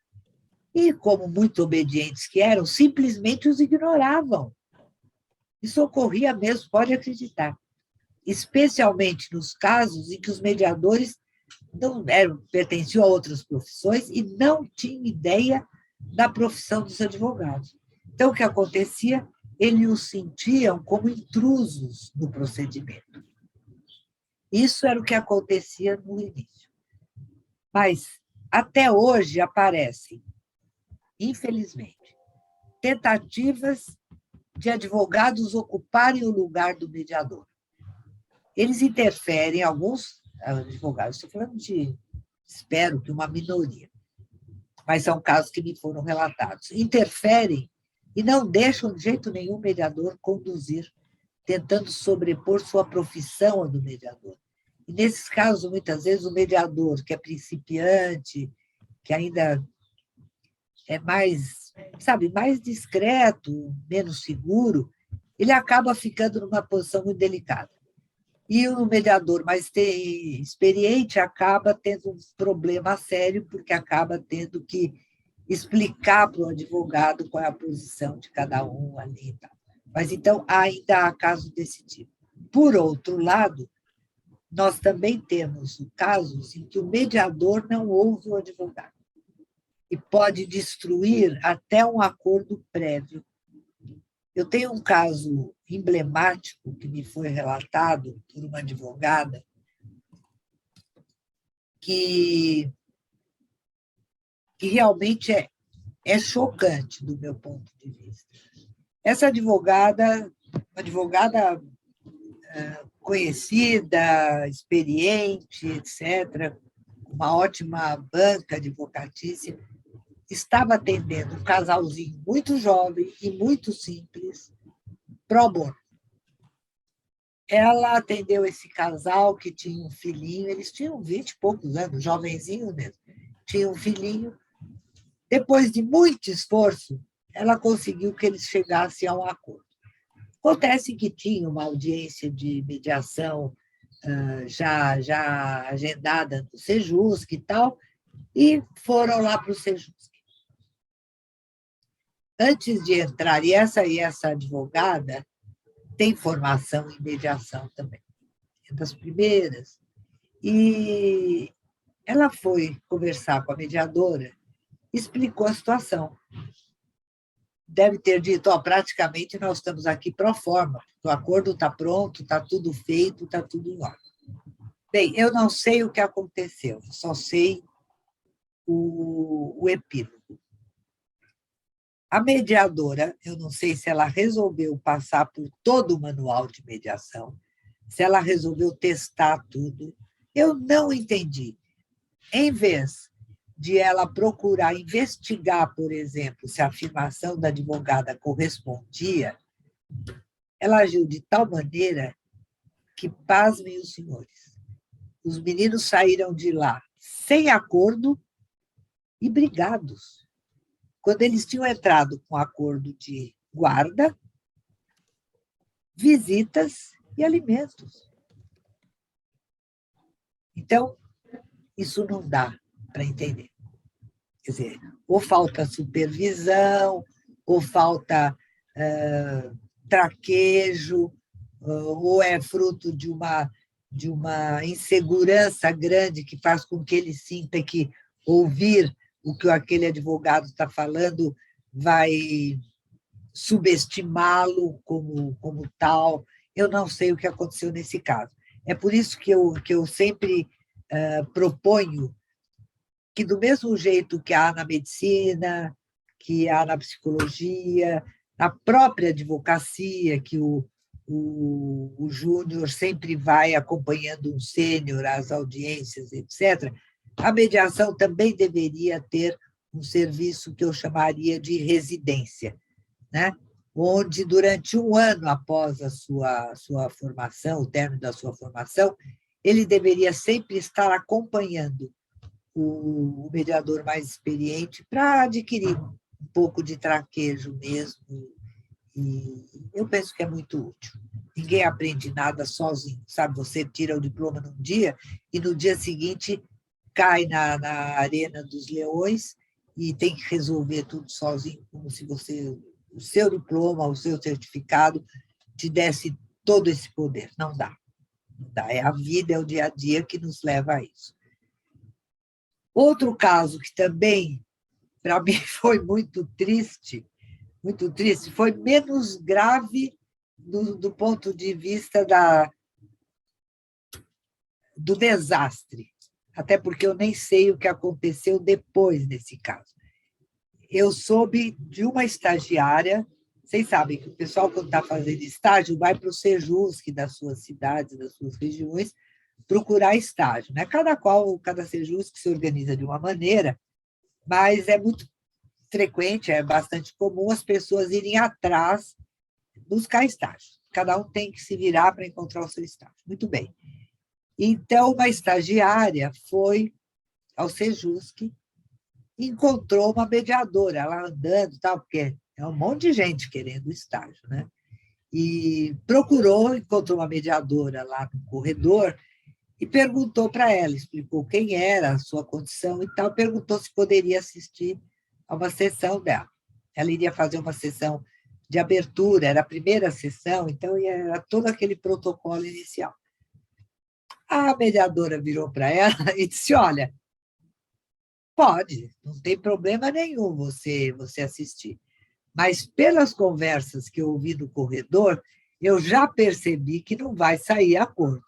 E, como muito obedientes que eram, simplesmente os ignoravam. Isso ocorria mesmo, pode acreditar. Especialmente nos casos em que os mediadores não pertenciam a outras profissões e não tinham ideia da profissão dos advogados. Então, o que acontecia? Eles os sentiam como intrusos no procedimento. Isso era o que acontecia no início. Mas, até hoje, aparecem, infelizmente, tentativas de advogados ocuparem o lugar do mediador. Eles interferem, alguns advogados, estou falando de, espero que uma minoria, mas são casos que me foram relatados, interferem e não deixam de jeito nenhum o mediador conduzir, tentando sobrepor sua profissão à do mediador. E nesses casos, muitas vezes, o mediador, que é principiante, que ainda é mais, mais discreto, menos seguro, ele acaba ficando numa posição muito delicada. E o mediador mais experiente acaba tendo um problema sério, porque acaba tendo que explicar para o advogado qual é a posição de cada um ali e tal. Mas, então, ainda há casos desse tipo. Por outro lado, nós também temos casos em que o mediador não ouve o advogado e pode destruir até um acordo prévio. Eu tenho um caso emblemático que me foi relatado por uma advogada que realmente é chocante do meu ponto de vista. Essa advogada, uma advogada conhecida, experiente, etc., uma ótima banca advocatícia, estava atendendo um casalzinho muito jovem e muito simples, pro bono. Ela atendeu esse casal que tinha um filhinho, eles tinham 20 e poucos anos, jovenzinho mesmo, tinha um filhinho. Depois de muito esforço, ela conseguiu que eles chegassem a um acordo. Acontece que tinha uma audiência de mediação já agendada no Sejusc e tal, e foram lá para o Sejusc. Antes de entrar, e essa advogada tem formação em mediação também, é das primeiras, e ela foi conversar com a mediadora, explicou a situação. Deve ter dito, praticamente nós estamos aqui pro forma, o acordo está pronto, está tudo feito, está tudo em ordem. Bem, eu não sei o que aconteceu, só sei o epílogo. A mediadora, eu não sei se ela resolveu passar por todo o manual de mediação, se ela resolveu testar tudo, eu não entendi. Em vez de ela procurar investigar, por exemplo, se a afirmação da advogada correspondia, ela agiu de tal maneira que, pasmem os senhores, os meninos saíram de lá sem acordo e brigados, quando eles tinham entrado com acordo de guarda, visitas e alimentos. Então, isso não dá para entender. Quer dizer, ou falta supervisão, ou falta traquejo, ou é fruto de uma insegurança grande que faz com que ele sinta que ouvir o que aquele advogado está falando vai subestimá-lo como tal. Eu não sei o que aconteceu nesse caso. É por isso que eu sempre proponho que, do mesmo jeito que há na medicina, que há na psicologia, na própria advocacia, que o júnior sempre vai acompanhando um sênior às audiências, etc., a mediação também deveria ter um serviço que eu chamaria de residência, né? Onde, durante um ano após a sua formação, o término da sua formação, ele deveria sempre estar acompanhando o mediador mais experiente para adquirir um pouco de traquejo mesmo, e eu penso que é muito útil. Ninguém aprende nada sozinho, sabe? Você tira o diploma num dia e no dia seguinte cai na arena dos leões e tem que resolver tudo sozinho, como se o seu diploma, o seu certificado te desse todo esse poder. Não dá. Não dá. É a vida, é o dia a dia que nos leva a isso. Outro caso que também, para mim, foi muito triste, foi menos grave do ponto de vista do desastre, até porque eu nem sei o que aconteceu depois desse caso. Eu soube de uma estagiária, vocês sabem que o pessoal, quando está fazendo estágio, vai para o Sejusc das suas cidades, das suas regiões, procurar estágio, né? Cada Sejusc se organiza de uma maneira, mas é muito frequente, é bastante comum as pessoas irem atrás buscar estágio. Cada um tem que se virar para encontrar o seu estágio. Muito bem. Então, uma estagiária foi ao Sejusc, encontrou uma mediadora lá andando, tal, porque é um monte de gente querendo estágio, né? E encontrou uma mediadora lá no corredor e perguntou para ela, explicou quem era, a sua condição e tal, perguntou se poderia assistir a uma sessão dela. Ela iria fazer uma sessão de abertura, era a primeira sessão, então era todo aquele protocolo inicial. A mediadora virou para ela e disse, olha, pode, não tem problema nenhum você assistir, mas pelas conversas que eu ouvi no corredor, eu já percebi que não vai sair acordo.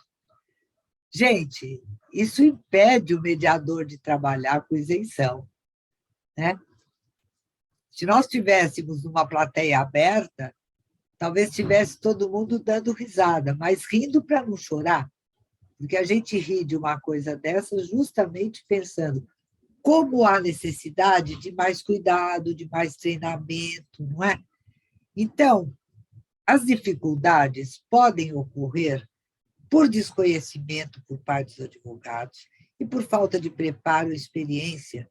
Gente, isso impede o mediador de trabalhar com isenção, né? Se nós tivéssemos uma plateia aberta, talvez tivesse todo mundo dando risada, mas rindo para não chorar, porque a gente ri de uma coisa dessa justamente pensando como há necessidade de mais cuidado, de mais treinamento, não é? Então, as dificuldades podem ocorrer por desconhecimento por parte dos advogados e por falta de preparo e experiência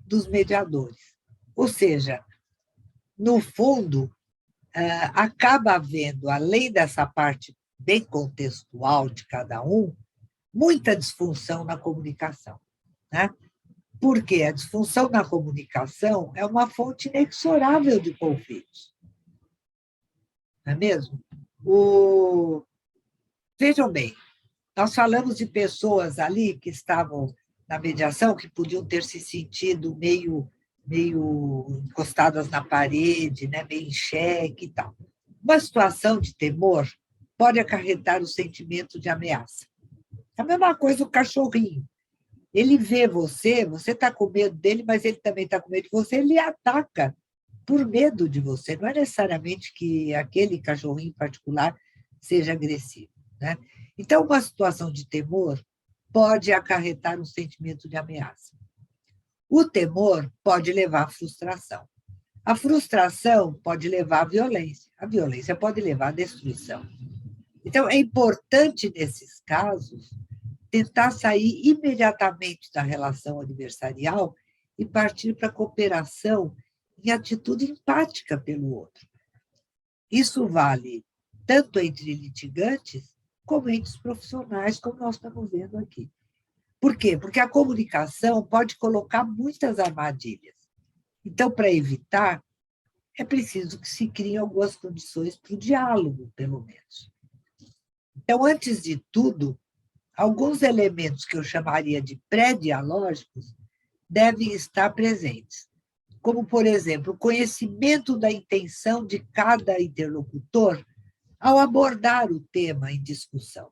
dos mediadores. Ou seja, no fundo, acaba havendo, além dessa parte bem contextual de cada um, muita disfunção na comunicação, né? Porque a disfunção na comunicação é uma fonte inexorável de conflitos. Não é mesmo? Vejam bem, nós falamos de pessoas ali que estavam na mediação, que podiam ter se sentido meio encostadas na parede, né? Meio em xeque e tal. Uma situação de temor pode acarretar o sentimento de ameaça. É a mesma coisa o cachorrinho. Ele vê você está com medo dele, mas ele também está com medo de você, ele ataca por medo de você. Não é necessariamente que aquele cachorrinho em particular seja agressivo, né? Então, uma situação de temor pode acarretar um sentimento de ameaça. O temor pode levar à frustração. A frustração pode levar à violência. A violência pode levar à destruição. Então, é importante, nesses casos, tentar sair imediatamente da relação adversarial e partir para a cooperação em atitude empática pelo outro. Isso vale tanto entre litigantes como entre os profissionais, como nós estamos vendo aqui. Por quê? Porque a comunicação pode colocar muitas armadilhas. Então, para evitar, é preciso que se criem algumas condições para o diálogo, pelo menos. Então, antes de tudo, alguns elementos que eu chamaria de pré-dialógicos devem estar presentes, como, por exemplo, o conhecimento da intenção de cada interlocutor ao abordar o tema em discussão.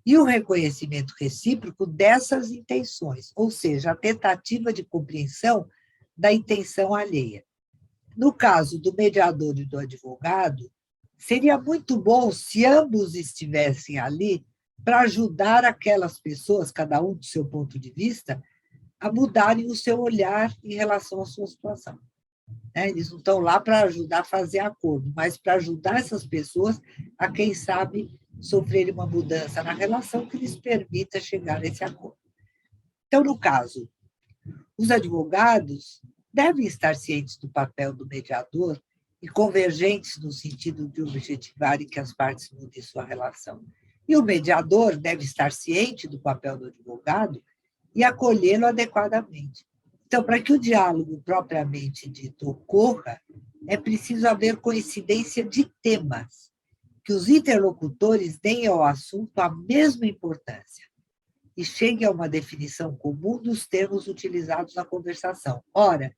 E o reconhecimento recíproco dessas intenções, ou seja, a tentativa de compreensão da intenção alheia. No caso do mediador e do advogado, seria muito bom se ambos estivessem ali para ajudar aquelas pessoas, cada um do seu ponto de vista, a mudarem o seu olhar em relação à sua situação. Eles não estão lá para ajudar a fazer acordo, mas para ajudar essas pessoas a, quem sabe, sofrerem uma mudança na relação que lhes permita chegar a esse acordo. Então, no caso, os advogados devem estar cientes do papel do mediador e convergentes no sentido de objetivarem que as partes mudem sua relação. E o mediador deve estar ciente do papel do advogado e acolhê-lo adequadamente. Então, para que o diálogo propriamente dito ocorra, é preciso haver coincidência de temas, que os interlocutores deem ao assunto a mesma importância e cheguem a uma definição comum dos termos utilizados na conversação. Ora,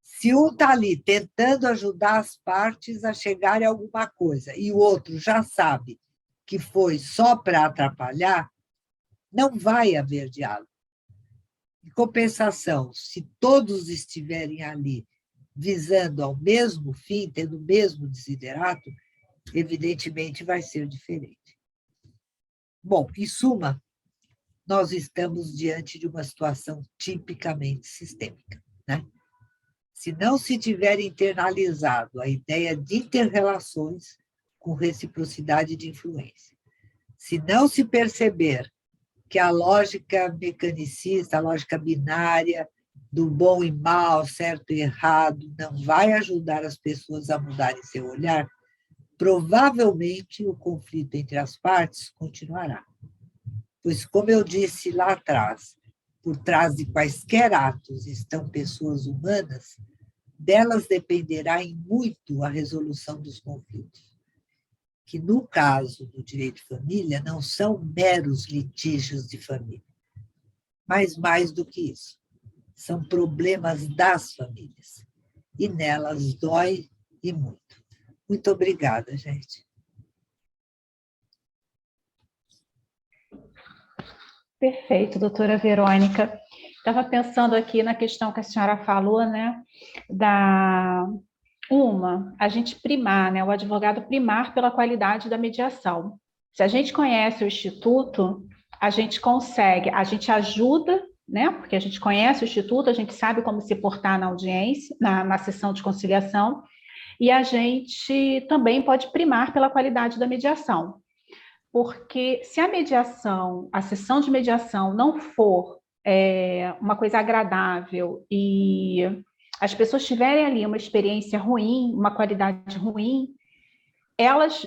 se um está ali tentando ajudar as partes a chegarem a alguma coisa e o outro já sabe que foi só para atrapalhar, não vai haver diálogo. Em compensação, se todos estiverem ali visando ao mesmo fim, tendo o mesmo desiderato, evidentemente vai ser diferente. Bom, em suma, nós estamos diante de uma situação tipicamente sistêmica, né? Se não se tiver internalizado a ideia de inter-relações com reciprocidade de influência, se não se perceber que a lógica mecanicista, a lógica binária do bom e mal, certo e errado, não vai ajudar as pessoas a mudarem seu olhar, provavelmente o conflito entre as partes continuará. Pois, como eu disse lá atrás, por trás de quaisquer atos estão pessoas humanas, delas dependerá em muito a resolução dos conflitos, que no caso do direito de família não são meros litígios de família, mas mais do que isso, são problemas das famílias, e nelas dói e muito. Muito obrigada, gente. Perfeito, doutora Verônica. Estava pensando aqui na questão que a senhora falou, né, a gente primar, né, o advogado primar pela qualidade da mediação. Se a gente conhece o Instituto, a gente consegue, a gente ajuda, né, porque a gente conhece o Instituto, a gente sabe como se portar na audiência, na sessão de conciliação, e a gente também pode primar pela qualidade da mediação. Porque se a mediação, a sessão de mediação não for uma coisa agradável e as pessoas tiverem ali uma experiência ruim, uma qualidade ruim, elas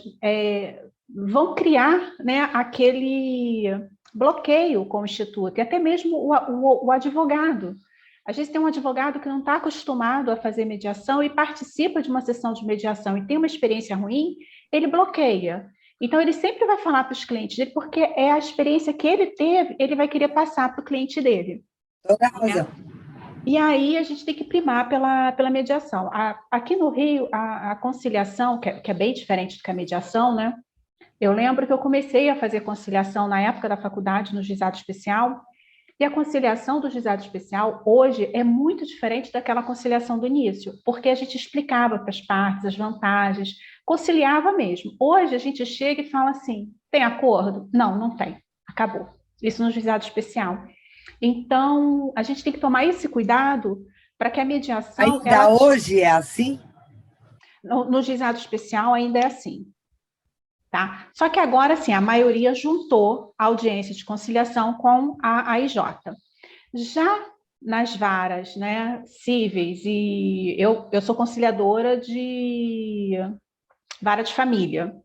vão criar, né, aquele bloqueio com o Instituto, e até mesmo o advogado. Às vezes tem um advogado que não está acostumado a fazer mediação e participa de uma sessão de mediação e tem uma experiência ruim, ele bloqueia. Então, ele sempre vai falar para os clientes dele, porque é a experiência que ele teve, ele vai querer passar para o cliente dele. Toda a razão. E aí, a gente tem que primar pela mediação. Aqui no Rio, a conciliação, que é bem diferente do que a mediação, né? Eu lembro que eu comecei a fazer conciliação na época da faculdade, no juizado especial, e a conciliação do juizado especial, hoje, é muito diferente daquela conciliação do início, porque a gente explicava para as partes as vantagens, conciliava mesmo. Hoje, a gente chega e fala assim, tem acordo? Não, não tem. Acabou. Isso no juizado especial. Então, a gente tem que tomar esse cuidado para que a mediação... Ainda hoje é assim? No juizado especial ainda é assim. Tá? Só que agora, sim, a maioria juntou a audiência de conciliação com a AIJ. Já nas varas, né, cíveis, e eu sou conciliadora de vara de família.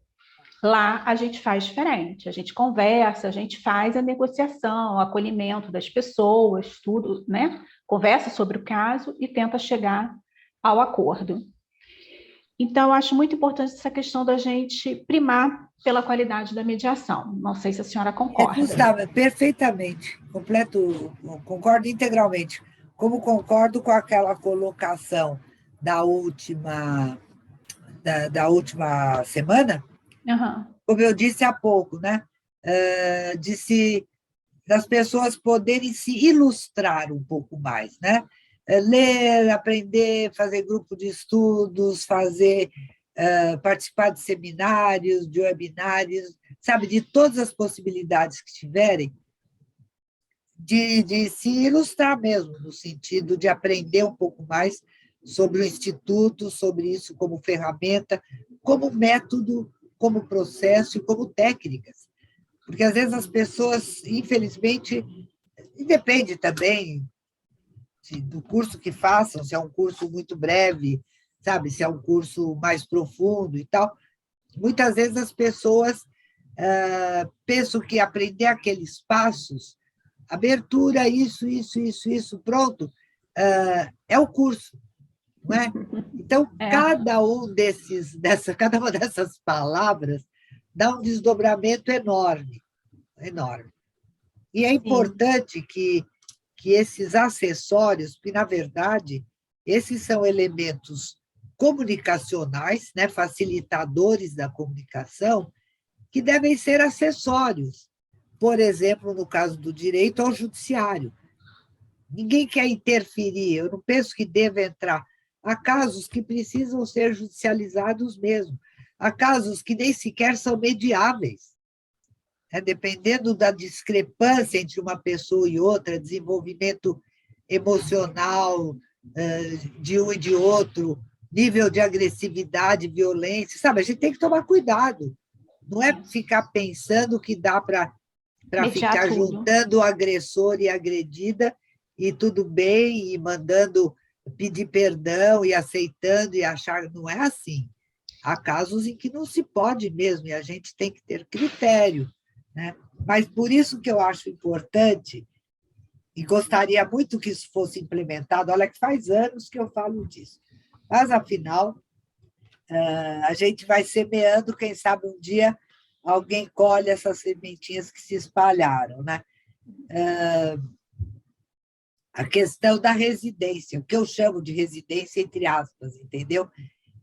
Lá a gente faz diferente, a gente conversa, a gente faz a negociação, o acolhimento das pessoas, tudo, né? Conversa sobre o caso e tenta chegar ao acordo. Então, eu acho muito importante essa questão da gente primar pela qualidade da mediação. Não sei se a senhora concorda. Gustavo, perfeitamente, concordo integralmente. Como concordo com aquela colocação da última semana, como eu disse há pouco, né? Das pessoas poderem se ilustrar um pouco mais, né? Ler, aprender, fazer grupo de estudos, participar de seminários, de webinários, sabe, de todas as possibilidades que tiverem, de se ilustrar mesmo, no sentido de aprender um pouco mais sobre o Instituto, sobre isso como ferramenta, como método, como processo e como técnicas. Porque, às vezes, as pessoas, infelizmente, e depende também do curso que façam, se é um curso muito breve, sabe? Se é um curso mais profundo e tal. Muitas vezes as pessoas pensam que aprender aqueles passos, abertura, isso, pronto, é o curso, não é? Então, cada uma dessas palavras dá um desdobramento enorme, enorme. E é importante que esses acessórios, que, na verdade, esses são elementos comunicacionais, né, facilitadores da comunicação, que devem ser acessórios. Por exemplo, no caso do direito ao judiciário. Ninguém quer interferir, eu não penso que deva entrar. Há casos que precisam ser judicializados mesmo. Há casos que nem sequer são mediáveis. Dependendo da discrepância entre uma pessoa e outra, desenvolvimento emocional de um e de outro, nível de agressividade, violência, sabe? A gente tem que tomar cuidado. Não é ficar pensando que dá para ficar juntando o agressor e a agredida e tudo bem, e mandando pedir perdão e aceitando e achar. Não é assim. Há casos em que não se pode mesmo, e a gente tem que ter critério. Né? Mas por isso que eu acho importante, e gostaria muito que isso fosse implementado, olha que faz anos que eu falo disso, mas, afinal, a gente vai semeando, quem sabe um dia alguém colhe essas sementinhas que se espalharam. Né? A questão da residência, o que eu chamo de residência entre aspas, entendeu?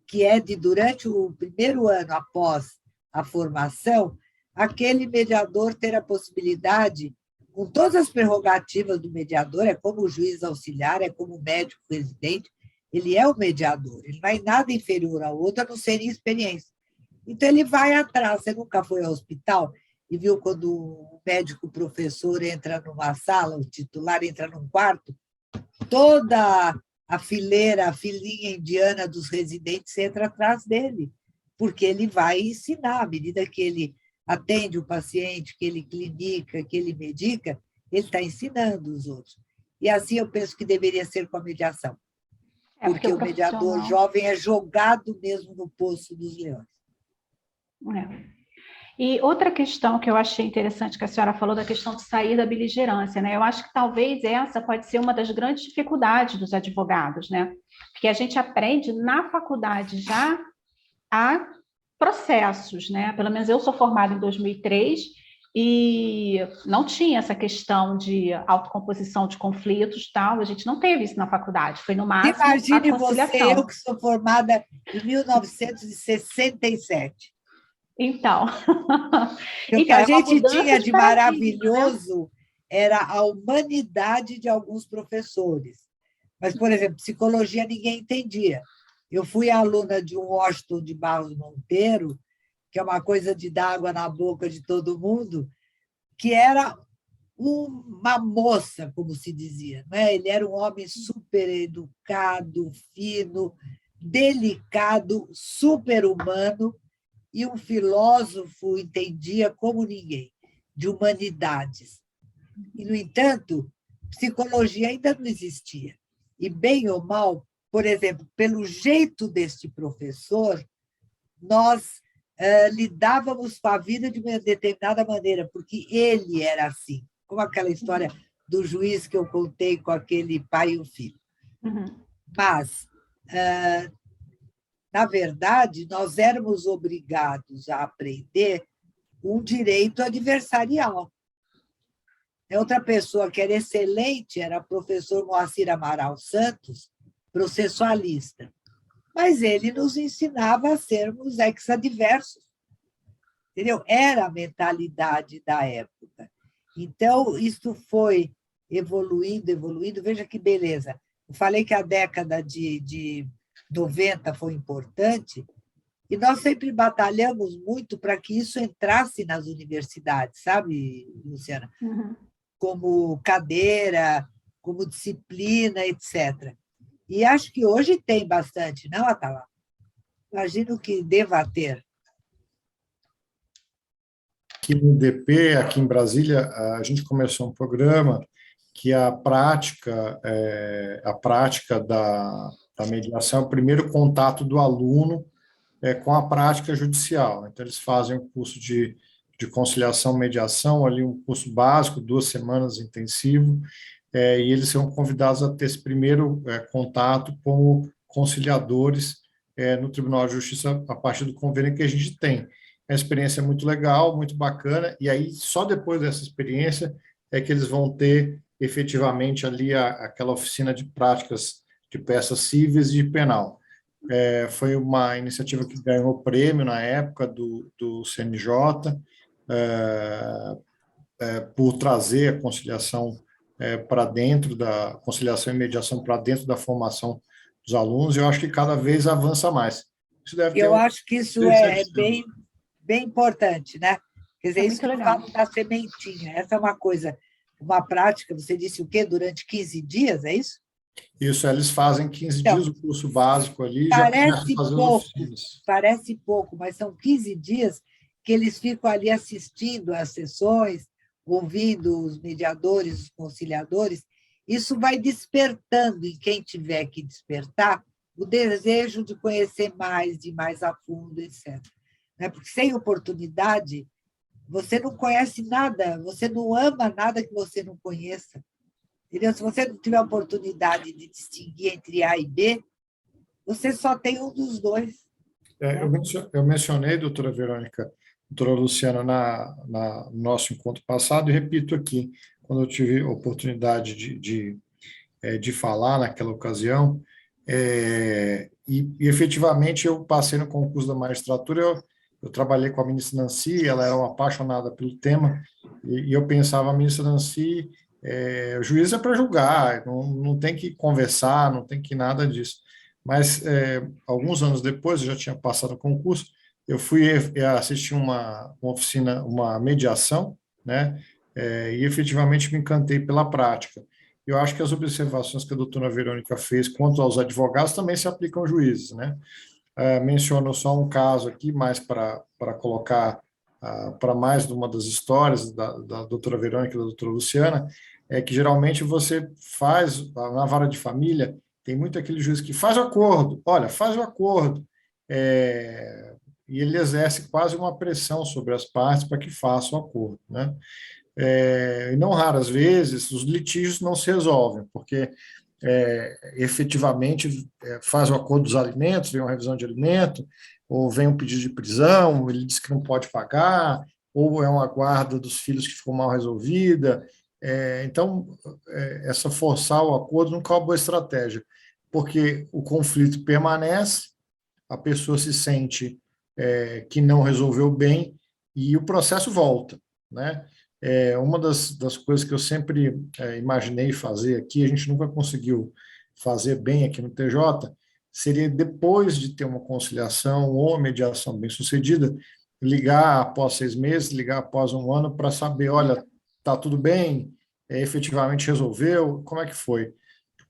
Que é de, durante o primeiro ano após a formação, aquele mediador ter a possibilidade, com todas as prerrogativas do mediador, é como o juiz auxiliar, é como o médico residente, ele é o mediador, ele não é nada inferior ao outro, a não ser experiência. Então, ele vai atrás. Você nunca foi ao hospital e viu quando o médico professor entra numa sala, o titular entra num quarto, toda a fileira, a filinha indiana dos residentes entra atrás dele, porque ele vai ensinar, à medida que ele atende o paciente, que ele clinica, que ele medica, ele está ensinando os outros. E assim eu penso que deveria ser com a mediação, porque o mediador jovem é jogado mesmo no poço dos leões. E outra questão que eu achei interessante que a senhora falou da questão de sair da beligerância, né? Eu acho que talvez essa pode ser uma das grandes dificuldades dos advogados, né? Porque a gente aprende na faculdade já a processos, né? Pelo menos eu sou formada em 2003 e não tinha essa questão de autocomposição de conflitos, tal. A gente não teve isso na faculdade, foi no máximo Imagine a conciliação. você, eu que sou formada em 1967. Então, o que a gente tinha de maravilhoso, né? Era a humanidade de alguns professores. Mas, por exemplo, psicologia ninguém entendia. Eu fui aluna de um Washington de Barros Monteiro, que é uma coisa de dar água na boca de todo mundo, que era uma moça, como se dizia. Né? Ele era um homem super educado, fino, delicado, super-humano, e um filósofo entendia como ninguém, de humanidades. E, no entanto, psicologia ainda não existia. E, bem ou mal, por exemplo, pelo jeito deste professor, nós lidávamos com a vida de uma determinada maneira, porque ele era assim, como aquela história do juiz que eu contei com aquele pai e o filho. Uhum. Mas, na verdade, nós éramos obrigados a aprender um direito adversarial. Outra pessoa que era excelente era o professor Moacir Amaral Santos, processualista. Mas ele nos ensinava a sermos ex-adversos. Entendeu? Era a mentalidade da época. Então, isso foi evoluindo. Veja que beleza. Eu falei que a década de 90 foi importante, e nós sempre batalhamos muito para que isso entrasse nas universidades, sabe, Luciana? Uhum. Como cadeira, como disciplina, etc. E acho que hoje tem bastante, não, Atala? Imagino que deva ter. Aqui no DP, aqui em Brasília, a gente começou um programa que a prática da da mediação é o primeiro contato do aluno com a prática judicial. Então, eles fazem um curso de conciliação, mediação, ali um curso básico, 2 semanas intensivo, e eles são convidados a ter esse primeiro contato como conciliadores no Tribunal de Justiça a partir do convênio que a gente tem. É uma experiência muito legal, muito bacana, e aí só depois dessa experiência é que eles vão ter efetivamente ali aquela oficina de práticas de peças cíveis e de penal. Foi uma iniciativa que ganhou prêmio na época do CNJ, por trazer a conciliação para dentro da conciliação e mediação para dentro da formação dos alunos, e eu acho que cada vez avança mais. Isso deve eu acho que isso é bem, bem importante, né? Quer dizer, isso que eu falo da sementinha. Essa é uma coisa, uma prática, você disse o quê? Durante 15 dias, é isso? Isso, eles fazem 15 dias o curso básico ali, parece pouco, parece pouco, mas são 15 dias que eles ficam ali assistindo às sessões, ouvindo os mediadores, os conciliadores. Isso vai despertando em quem tiver que despertar o desejo de conhecer mais, de ir mais a fundo, etc. Porque sem oportunidade, você não conhece nada, você não ama nada que você não conheça. Entendeu? Se você não tiver a oportunidade de distinguir entre A e B, você só tem um dos dois. Eu mencionei, doutora Verônica, doutora Luciana, no nosso encontro passado, e repito aqui, quando eu tive a oportunidade de falar naquela ocasião, e efetivamente eu passei no concurso da magistratura, eu trabalhei com a ministra Nancy, ela era uma apaixonada pelo tema, e eu pensava, a ministra Nancy, o juiz é para julgar, não tem que conversar, não tem que nada disso. Mas, alguns anos depois, eu já tinha passado o concurso, eu fui assistir uma oficina, uma mediação, né? E efetivamente me encantei pela prática. Eu acho que as observações que a doutora Verônica fez quanto aos advogados também se aplicam aos juízes, né? Menciono só um caso aqui, mais para colocar para mais de uma das histórias da doutora Verônica e da doutora Luciana, é que geralmente você faz, na vara de família, tem muito aquele juiz que faz o acordo, olha, faz o acordo, e ele exerce quase uma pressão sobre as partes para que façam o acordo, né? E não raras vezes os litígios não se resolvem, porque efetivamente faz o acordo dos alimentos, vem uma revisão de alimento, ou vem um pedido de prisão, ele diz que não pode pagar, ou é uma guarda dos filhos que ficou mal resolvida. Então, essa forçar o acordo nunca é uma boa estratégia, porque o conflito permanece, a pessoa se sente que não resolveu bem e o processo volta, né? Uma das coisas que eu sempre imaginei fazer aqui, a gente nunca conseguiu fazer bem aqui no TJ, seria, depois de ter uma conciliação ou mediação bem-sucedida, ligar após 6 meses, ligar após 1 ano, para saber, olha, está tudo bem, efetivamente resolveu, como é que foi?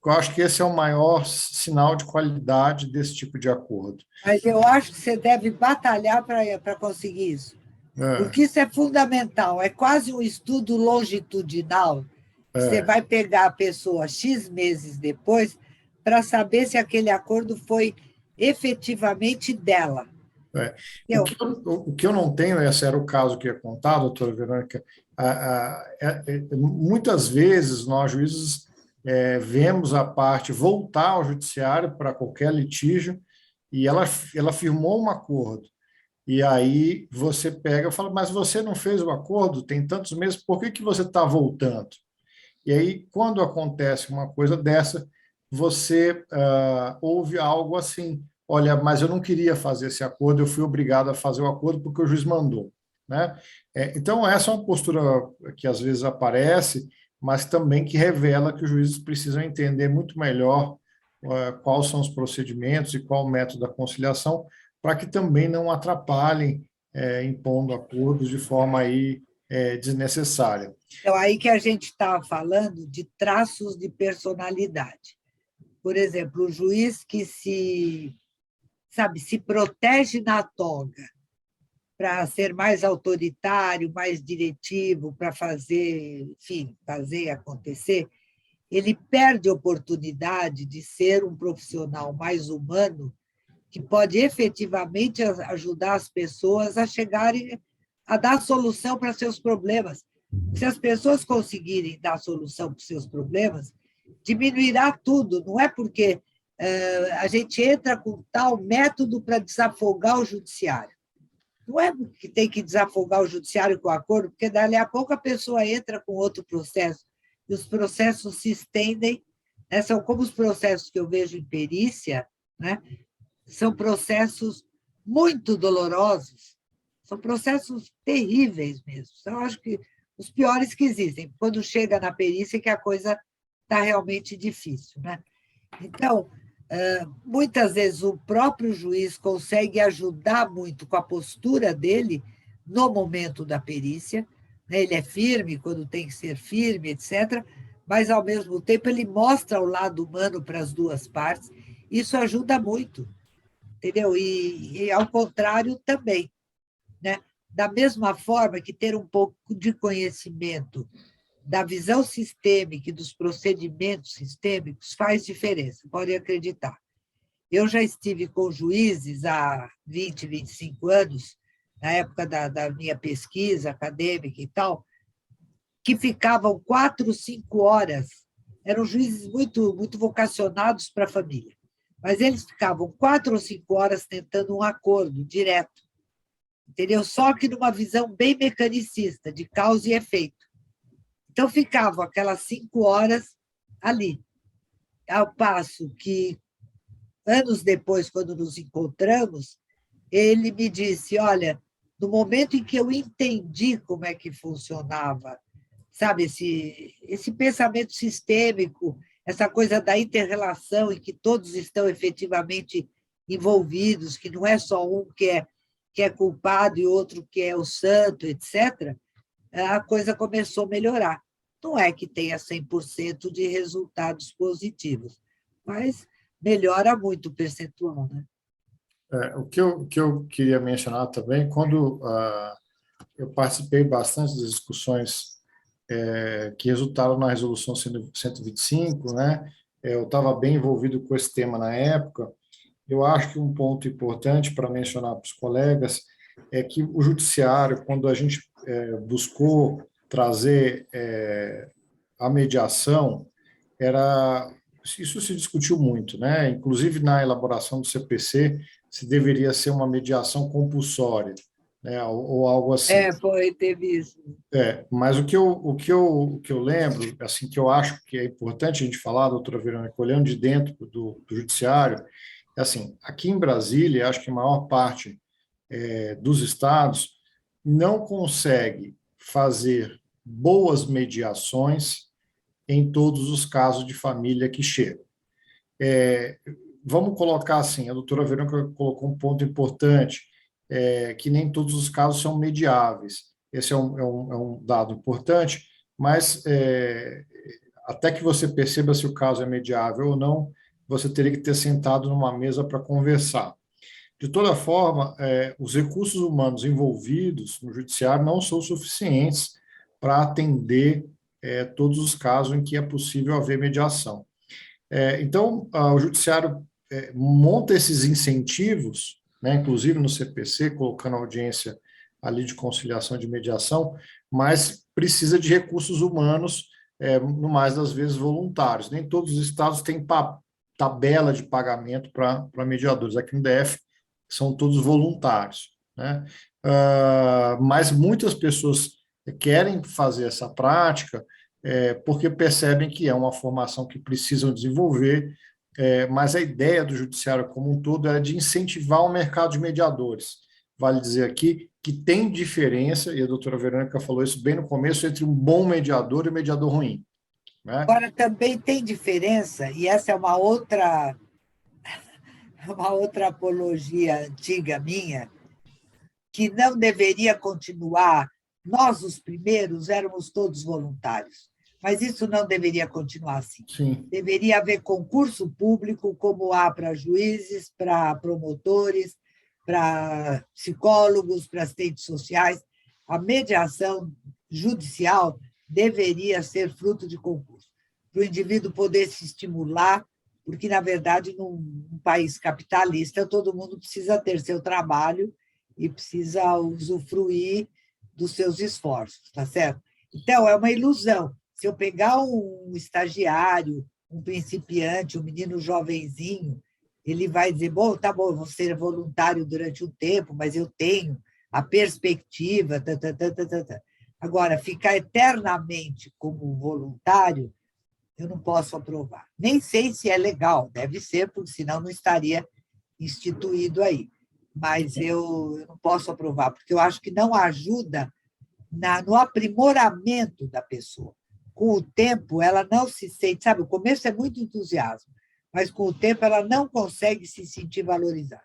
Eu acho que esse é o maior sinal de qualidade desse tipo de acordo. Mas eu acho que você deve batalhar para conseguir isso. Porque isso é fundamental, é quase um estudo longitudinal. Você vai pegar a pessoa X meses depois para saber se aquele acordo foi efetivamente dela. O que eu não tenho, esse era o caso que ia contar, doutora Verônica, muitas vezes nós, juízes, vemos a parte voltar ao judiciário para qualquer litígio e ela firmou um acordo. E aí você pega e fala, mas você não fez o acordo, tem tantos meses, por que você está voltando? E aí, quando acontece uma coisa dessa, você ouve algo assim, olha, mas eu não queria fazer esse acordo, eu fui obrigado a fazer o acordo porque o juiz mandou, né? Então, essa é uma postura que às vezes aparece, mas também que revela que os juízes precisam entender muito melhor quais são os procedimentos e qual o método da conciliação, para que também não atrapalhem impondo acordos de forma aí desnecessária. Então, aí que a gente está falando de traços de personalidade. Por exemplo, o juiz que se protege na toga para ser mais autoritário, mais diretivo, para fazer acontecer, ele perde a oportunidade de ser um profissional mais humano que pode efetivamente ajudar as pessoas a chegarem a dar solução para seus problemas. Se as pessoas conseguirem dar solução para os seus problemas, diminuirá tudo. Não é porque a gente entra com tal método para desafogar o judiciário. Não é que tem que desafogar o judiciário com acordo, porque dali a pouco a pessoa entra com outro processo, e os processos se estendem, né? São como os processos que eu vejo em perícia, né? São processos muito dolorosos, são processos terríveis mesmo. Eu acho que os piores que existem, quando chega na perícia que a coisa está realmente difícil, né? Então, muitas vezes o próprio juiz consegue ajudar muito com a postura dele no momento da perícia, né? Ele é firme quando tem que ser firme, etc., mas, ao mesmo tempo, ele mostra o lado humano para as duas partes. Isso ajuda muito, entendeu? E ao contrário também, né? Da mesma forma que ter um pouco de conhecimento da visão sistêmica e dos procedimentos sistêmicos faz diferença, podem acreditar. Eu já estive com juízes há 20, 25 anos, na época da minha pesquisa acadêmica e tal, que ficavam 4, 5 horas. Eram juízes muito, muito vocacionados para a família, mas eles ficavam 4 ou 5 horas tentando um acordo direto, entendeu? Só que numa visão bem mecanicista, de causa e efeito. Então, ficavam aquelas 5 horas ali, ao passo que, anos depois, quando nos encontramos, ele me disse, olha, no momento em que eu entendi como é que funcionava, sabe, esse pensamento sistêmico, essa coisa da inter-relação em que todos estão efetivamente envolvidos, que não é só um que é culpado e outro que é o santo, etc., a coisa começou a melhorar. Não é que tenha 100% de resultados positivos, mas melhora muito o percentual, né? O que eu queria mencionar também, quando eu participei bastante das discussões que resultaram na resolução 125, né? Eu estava bem envolvido com esse tema na época. Eu acho que um ponto importante para mencionar para os colegas é que o judiciário, quando a gente buscou trazer a mediação, isso se discutiu muito, né? Inclusive na elaboração do CPC, se deveria ser uma mediação compulsória, né? Ou algo assim. Teve isso. Mas o que eu lembro, assim, que eu acho que é importante a gente falar, doutora Verônica, olhando de dentro do judiciário, é assim, aqui em Brasília, acho que a maior parte dos estados não consegue fazer boas mediações em todos os casos de família que chegam. Vamos colocar assim, a doutora Verônica colocou um ponto importante, que nem todos os casos são mediáveis. Esse é um dado importante, mas até que você perceba se o caso é mediável ou não, você teria que ter sentado numa mesa para conversar. De toda forma, os recursos humanos envolvidos no judiciário não são suficientes para atender todos os casos em que é possível haver mediação. Então, o judiciário monta esses incentivos, né, inclusive no CPC, colocando a audiência ali de conciliação de mediação, mas precisa de recursos humanos, no mais das vezes voluntários. Nem todos os estados têm tabela de pagamento para mediadores. Aqui no DF são todos voluntários, né? Mas muitas pessoas querem fazer essa prática porque percebem que é uma formação que precisam desenvolver, mas a ideia do judiciário como um todo é de incentivar o mercado de mediadores. Vale dizer aqui que tem diferença, e a doutora Verônica falou isso bem no começo, entre um bom mediador e um mediador ruim, né? Agora, também tem diferença, e essa é uma outra apologia antiga minha, que não deveria continuar. Nós, os primeiros, éramos todos voluntários, mas isso não deveria continuar assim. Sim. Deveria haver concurso público, como há para juízes, para promotores, para psicólogos, para assistentes sociais. A mediação judicial deveria ser fruto de concurso. para o indivíduo poder se estimular, porque, na verdade, num país capitalista, todo mundo precisa ter seu trabalho e precisa usufruir dos seus esforços, tá certo? Então, é uma ilusão. Se eu pegar um estagiário, um principiante, um menino jovenzinho, ele vai dizer, bom, tá bom, eu vou ser voluntário durante um tempo, mas eu tenho a perspectiva. Agora, ficar eternamente como voluntário, eu não posso aprovar. Nem sei se é legal, deve ser, porque senão não estaria instituído aí. Mas eu não posso aprovar, porque eu acho que não ajuda no aprimoramento da pessoa. Com o tempo, ela não se sente, sabe, o começo é muito entusiasmo, mas com o tempo ela não consegue se sentir valorizada.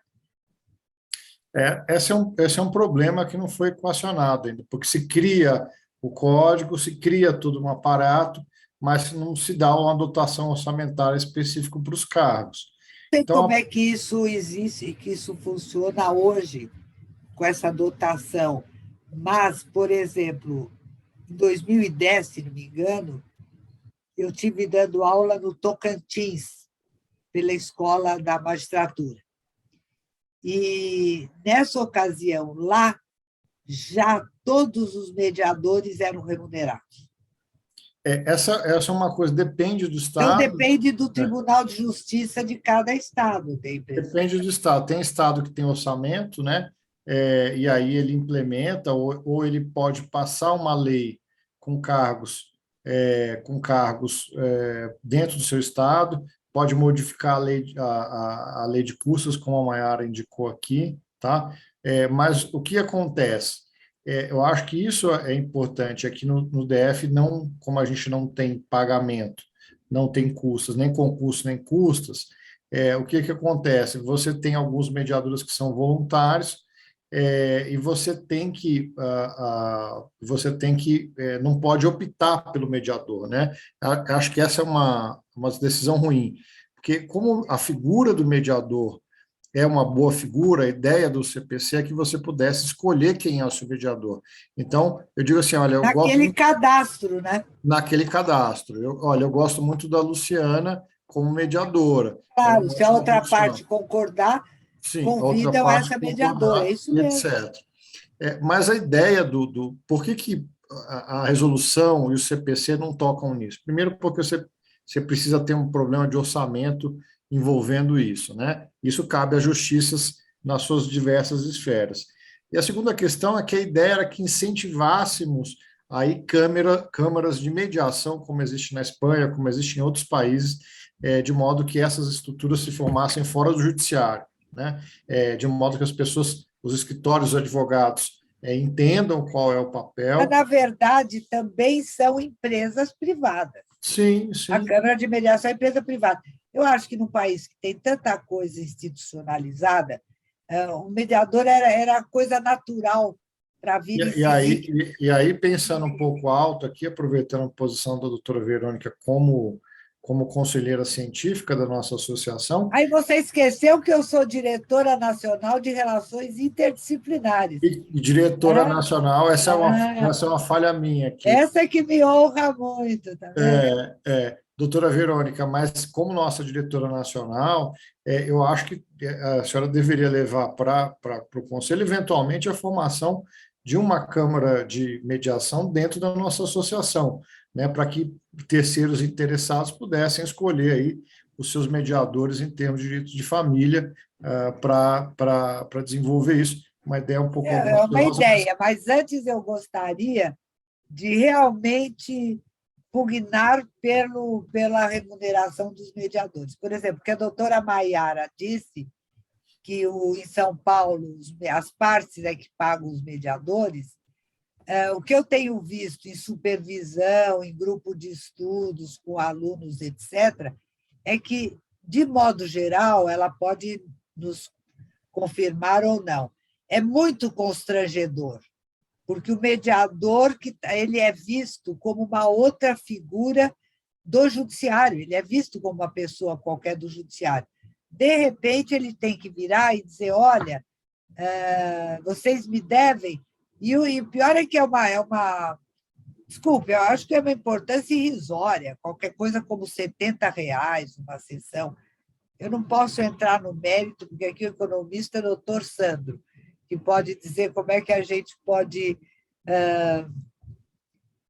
Esse é um problema que não foi equacionado ainda, porque se cria o código, se cria todo um aparato, mas não se dá uma dotação orçamentária específica para os cargos. Não sei Então, como é que isso existe, que isso funciona hoje, com essa dotação. Mas, por exemplo, em 2010, se não me engano, eu tive dando aula no Tocantins, pela Escola da Magistratura. E, nessa ocasião, lá, já todos os mediadores eram remunerados. essa é uma coisa, depende do Então, Estado. depende do Tribunal de Justiça de cada estado, tem impressão. Depende do Estado. Tem Estado que tem orçamento, né? E aí ele implementa, ou ele pode passar uma lei com cargos, dentro do seu Estado, pode modificar a lei de custas, como a Mayara indicou aqui, tá? Mas o que acontece? Eu acho que isso é importante. Aqui no DF, não, como a gente não tem pagamento, não tem custas, nem concurso, nem custas, o que acontece? Você tem alguns mediadores que são voluntários, e não pode optar pelo mediador, né? Acho que essa é uma decisão ruim, porque como a figura do mediador é uma boa figura, a ideia do CPC é que você pudesse escolher quem é o seu mediador. Então, eu digo assim, olha, eu gosto Naquele cadastro, né? naquele cadastro. Eu gosto muito da Luciana como mediadora. Ela é Claro, uma se a ótima outra profissional. parte concordar, Sim, a outra convidam parte essa mediadora, concordar, é isso e mesmo. etc. Mas a ideia por que a resolução e o CPC não tocam nisso? Primeiro, porque você precisa ter um problema de orçamento envolvendo isso, né? Isso cabe às justiças nas suas diversas esferas. E a segunda questão é que a ideia era que incentivássemos aí câmaras de mediação, como existe na Espanha, como existe em outros países, de modo que essas estruturas se formassem fora do judiciário, né? De modo que as pessoas, os escritórios de advogados, entendam qual é o Mas, papel. na verdade, também são empresas privadas. Sim, A sim. Câmara de Mediação é empresa privada. Eu acho que num país que tem tanta coisa institucionalizada, o mediador era coisa natural para vir E, e e aí, seguir. e aí, pensando um pouco alto aqui, aproveitando a posição da doutora Verônica como conselheira científica da nossa associação, Aí você esqueceu que eu sou diretora nacional de relações interdisciplinares. e diretora É? nacional, Ah, essa é uma falha minha aqui. essa é que me honra muito, tá vendo? Doutora Verônica, mas como nossa diretora nacional, eu acho que a senhora deveria levar para o Conselho, eventualmente, a formação de uma Câmara de Mediação dentro da nossa associação, né, para que terceiros interessados pudessem escolher aí os seus mediadores em termos de direitos de família, para desenvolver isso. Uma ideia um pouco É uma audaciosa, mas ideia, mas antes eu gostaria de realmente pugnar pela remuneração dos mediadores. Por exemplo, que a doutora Maiara disse que em São Paulo as partes é que pagam os mediadores. O que eu tenho visto em supervisão, em grupo de estudos com alunos, etc., é que, de modo geral, ela pode nos confirmar ou não, é muito constrangedor, porque o mediador ele é visto como uma outra figura do judiciário, ele é visto como uma pessoa qualquer do judiciário. De repente, ele tem que virar e dizer, olha, vocês me devem, e o pior é que é uma Desculpe, eu acho que é uma importância irrisória, qualquer coisa como R$ 70 uma sessão. Eu não posso entrar no mérito, porque aqui o economista é o doutor Sandro, que pode dizer como é que a gente pode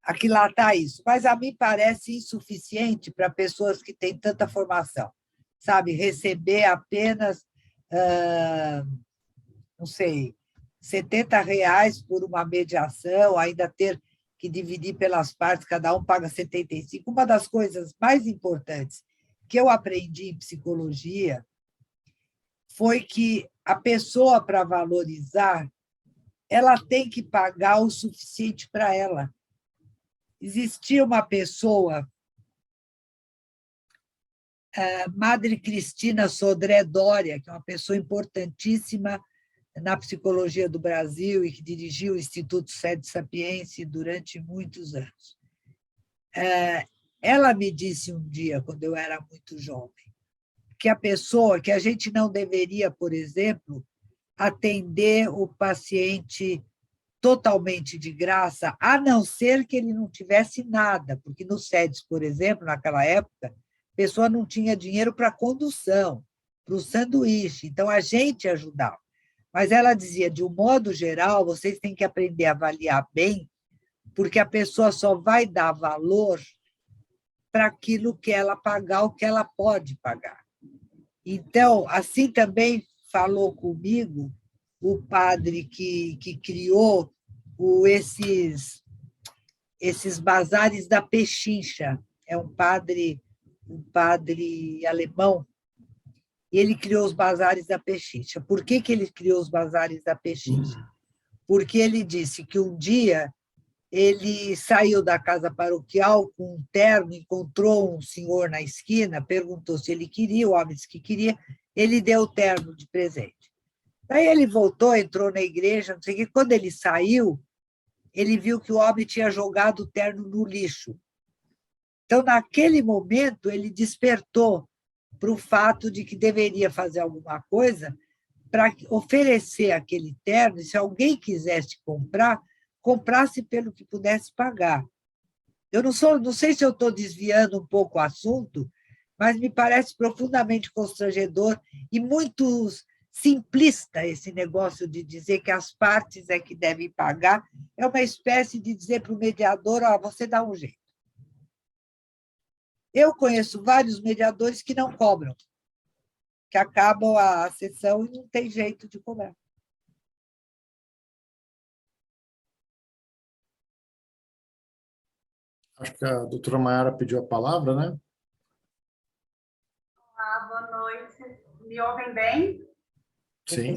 aquilatar isso. Mas a mim parece insuficiente para pessoas que têm tanta formação, sabe? Receber apenas, não sei, R$ 70 por uma mediação, ainda ter que dividir pelas partes, cada um paga 75. Uma das coisas mais importantes que eu aprendi em psicologia foi que a pessoa, para valorizar, ela tem que pagar o suficiente para ela. Existia uma pessoa, Madre Cristina Sodré Doria, que é uma pessoa importantíssima na psicologia do Brasil e que dirigiu o Instituto Sede Sapiense durante muitos anos. Ela me disse um dia, quando eu era muito jovem, que a gente não deveria, por exemplo, atender o paciente totalmente de graça, a não ser que ele não tivesse nada, porque no SEDES, por exemplo, naquela época, a pessoa não tinha dinheiro para a condução, para o sanduíche, então a gente ajudava. Mas ela dizia, de um modo geral, vocês têm que aprender a avaliar bem, porque a pessoa só vai dar valor para aquilo que ela pagar, o que ela pode pagar. Então, assim também falou comigo o padre que criou esses bazares da Pechincha. É um padre alemão, e ele criou os bazares da Pechincha. Por que ele criou os bazares da Pechincha? Porque ele disse que um dia ele saiu da casa paroquial com um terno, encontrou um senhor na esquina, perguntou se ele queria, o homem disse que queria, ele deu o terno de presente. Daí ele voltou, entrou na igreja, não sei o quê. Quando ele saiu, ele viu que o homem tinha jogado o terno no lixo. Então, naquele momento, ele despertou para o fato de que deveria fazer alguma coisa para oferecer aquele terno, e se alguém quisesse comprar, comprasse pelo que pudesse pagar. Eu não sei se eu estou desviando um pouco o assunto, mas me parece profundamente constrangedor e muito simplista esse negócio de dizer que as partes é que devem pagar. É uma espécie de dizer para o mediador, você dá um jeito. Eu conheço vários mediadores que não cobram, que acabam a sessão e não tem jeito de cobrar. Acho que a doutora Maiara pediu a palavra, né? Olá, boa noite. Me ouvem bem? Sim.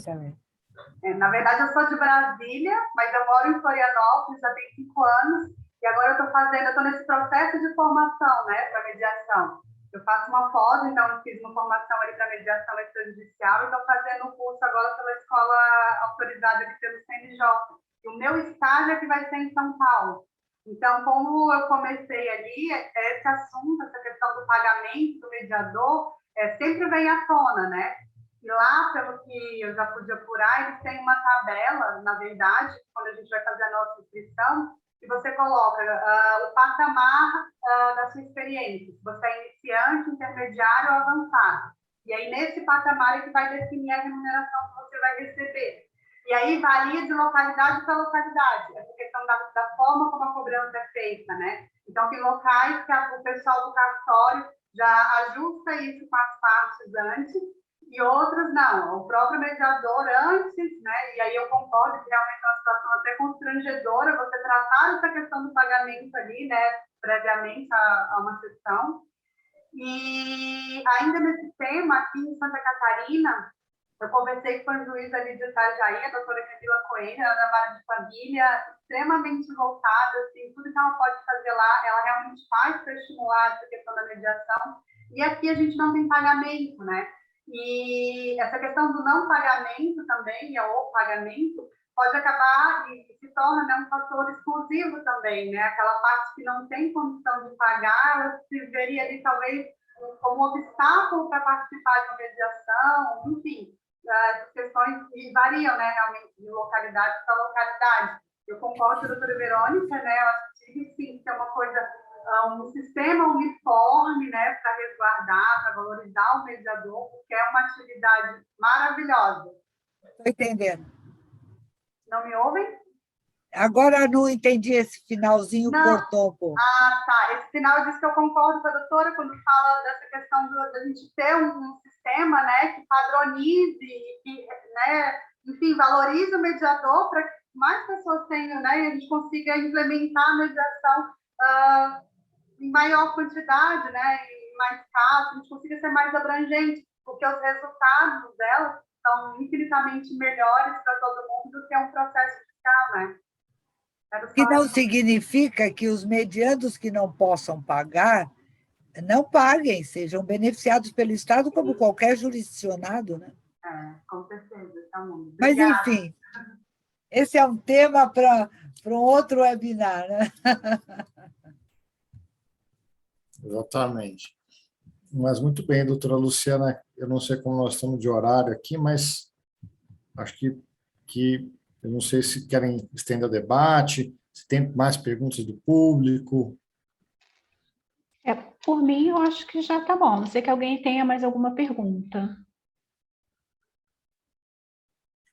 Na verdade, eu sou de Brasília, mas eu moro em Florianópolis já tem 5 anos, e agora eu estou nesse processo de formação, né, para mediação. Eu faço uma pós, então eu fiz uma formação ali para mediação extrajudicial e estou fazendo um curso agora pela escola autorizada aqui pelo CNJ. E o meu estágio é que vai ser em São Paulo. Então, como eu comecei ali, esse assunto, essa questão do pagamento do mediador, sempre vem à tona, né? E lá, pelo que eu já pude apurar, eles têm uma tabela, na verdade, quando a gente vai fazer a nossa inscrição, que você coloca o patamar da sua experiência. Se você é iniciante, intermediário ou avançado. E aí, nesse patamar, é que vai definir a remuneração que você vai receber. E aí varia de localidade para localidade, essa questão da forma como a cobrança é feita, né? Então, tem locais que o pessoal do cartório já ajusta isso com as partes antes, e outros não. O próprio mediador antes, né? E aí eu concordo que realmente é uma situação até constrangedora você tratar essa questão do pagamento ali, né? Previamente a uma sessão. E ainda nesse tema, aqui em Santa Catarina, eu conversei com a juíza ali de Itajaí, a doutora Camila Coelho, ela é da vara de família, extremamente voltada, assim, tudo que ela pode fazer lá, ela realmente faz para estimular essa questão da mediação. E aqui a gente não tem pagamento, né? E essa questão do não pagamento também, ou pagamento, pode acabar e se torna, né, um fator exclusivo também, né? Aquela parte que não tem condição de pagar, ela se veria ali talvez como um obstáculo para participar de uma mediação, enfim. As questões variam, né, realmente, de localidade para localidade. Eu concordo com a doutora Verônica, né? Eu acho que sim, que é uma coisa, um sistema uniforme, né, para resguardar, para valorizar o mediador, porque é uma atividade maravilhosa. Estou entendendo. Não me ouvem? Agora não entendi esse finalzinho, Não. cortou um pouco. Ah, tá. Esse final diz que eu concordo com a doutora quando fala dessa questão da gente ter um sistema, né, que padronize, que, né, enfim, valorize o mediador para que mais pessoas tenham, né, e a gente consiga implementar a mediação em maior quantidade, né, em mais casos, a gente consiga ser mais abrangente, porque os resultados dela são infinitamente melhores para todo mundo do que um processo fiscal, né? Que não significa que os mediandos que não possam pagar não paguem, sejam beneficiados pelo Estado como qualquer jurisdicionado, né? Com certeza. Tá muito. Mas, enfim, esse é um tema para um outro webinar, né? Exatamente. Mas muito bem, doutora Luciana, eu não sei como nós estamos de horário aqui, mas acho que eu não sei se querem estender o debate, se tem mais perguntas do público. Por mim, eu acho que já está bom. Não sei que alguém tenha mais alguma pergunta.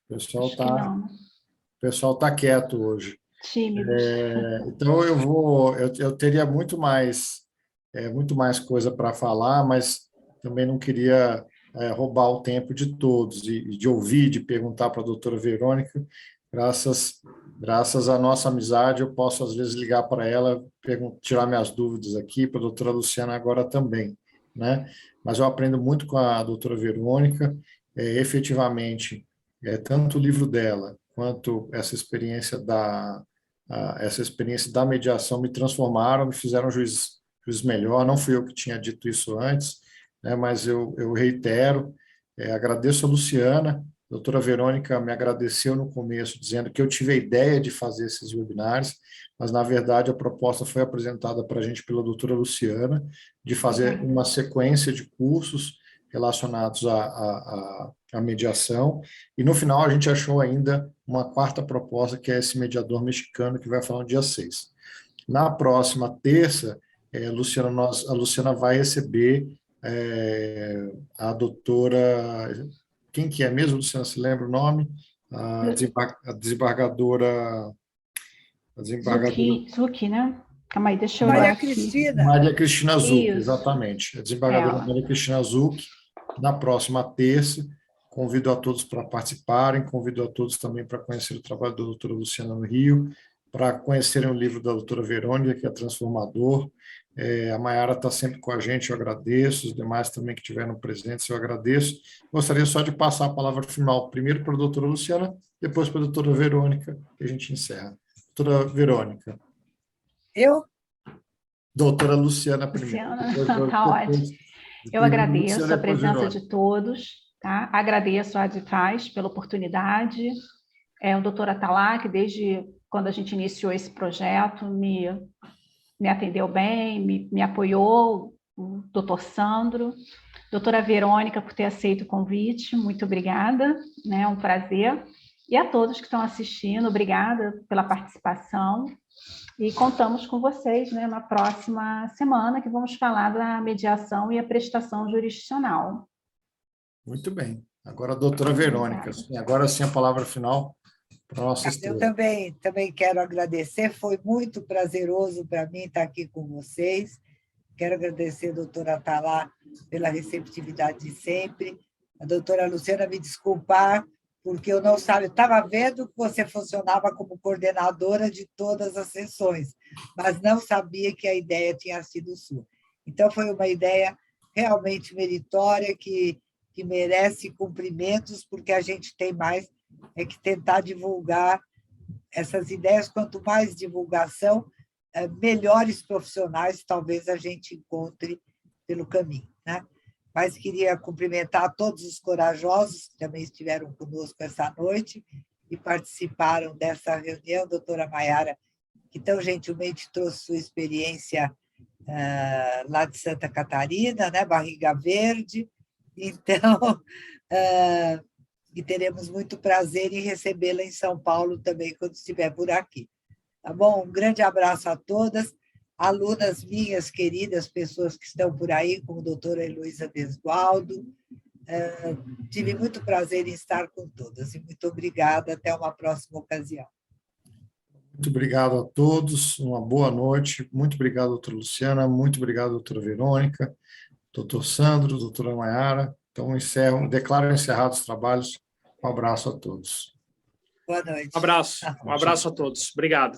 O pessoal tá quieto hoje. Tímidos. Então eu teria muito mais coisa para falar, mas também não queria roubar o tempo de todos e de ouvir, de perguntar para a doutora Verônica. Graças à nossa amizade, eu posso às vezes ligar para ela, tirar minhas dúvidas aqui, para a doutora Luciana agora também, né? Mas eu aprendo muito com a doutora Verônica, efetivamente, tanto o livro dela quanto essa experiência da mediação me transformaram, me fizeram um juiz melhor. Não fui eu que tinha dito isso antes, né, mas eu reitero, agradeço a Luciana. A doutora Verônica me agradeceu no começo, dizendo que eu tive a ideia de fazer esses webinários, mas, na verdade, a proposta foi apresentada para a gente pela doutora Luciana, de fazer uma sequência de cursos relacionados à mediação, e, no final, a gente achou ainda uma quarta proposta, que é esse mediador mexicano, que vai falar no dia 6. Na próxima terça, a Luciana vai receber a doutora... Quem que é mesmo, Luciana? Se lembra o nome? A desembargadora... Zucchi, né? Calma aí, deixa eu olhar Maria aqui. Cristina. Maria Cristina Zucchi, Isso. exatamente. A desembargadora Maria Cristina Zucchi, na próxima terça. Convido a todos para participarem, convido a todos também para conhecer o trabalho da doutora Luciana no Rio, para conhecerem o livro da doutora Verônica, que é transformador. A Maiara está sempre com a gente, eu agradeço, os demais também que estiveram presentes, eu agradeço. Gostaria só de passar a palavra final, primeiro para a doutora Luciana, depois para a doutora Verônica, e a gente encerra. Doutora Verônica. Eu? Doutora Luciana primeiro. Luciana, está ótimo. Eu agradeço a presença de todos, tá? Agradeço a Aditais pela oportunidade, o doutor Atalá, que desde quando a gente iniciou esse projeto me atendeu bem, me apoiou, o doutor Sandro, doutora Verônica por ter aceito o convite, muito obrigada, né? É um prazer. E a todos que estão assistindo, obrigada pela participação. E contamos com vocês, né, na próxima semana, que vamos falar da mediação e a prestação jurisdicional. Muito bem. Agora a doutora Verônica. Agora sim a palavra final para a nossa estrela. Eu também quero agradecer, foi muito prazeroso para mim estar aqui com vocês. Quero agradecer a doutora Atalá pela receptividade de sempre. A doutora Luciana me desculpar, porque eu não sabia, estava vendo que você funcionava como coordenadora de todas as sessões, mas não sabia que a ideia tinha sido sua. Então, foi uma ideia realmente meritória, que merece cumprimentos, porque a gente tem mais que tentar divulgar essas ideias. Quanto mais divulgação, melhores profissionais talvez a gente encontre pelo caminho, né? Mas queria cumprimentar todos os corajosos que também estiveram conosco essa noite e participaram dessa reunião, doutora Maiara, que tão gentilmente trouxe sua experiência lá de Santa Catarina, né? Barriga Verde. Então, e teremos muito prazer em recebê-la em São Paulo também, quando estiver por aqui. Tá bom? Um grande abraço a todas, alunas minhas queridas, pessoas que estão por aí, como a doutora Heloísa Desgualdo. Tive muito prazer em estar com todas, e muito obrigada. Até uma próxima ocasião. Muito obrigado a todos, uma boa noite. Muito obrigado, doutora Luciana, muito obrigado, doutora Verônica, doutor Sandro, doutora Maiara. Então, declaro encerrados os trabalhos. Um abraço a todos. Boa noite. Um abraço a todos. Obrigado.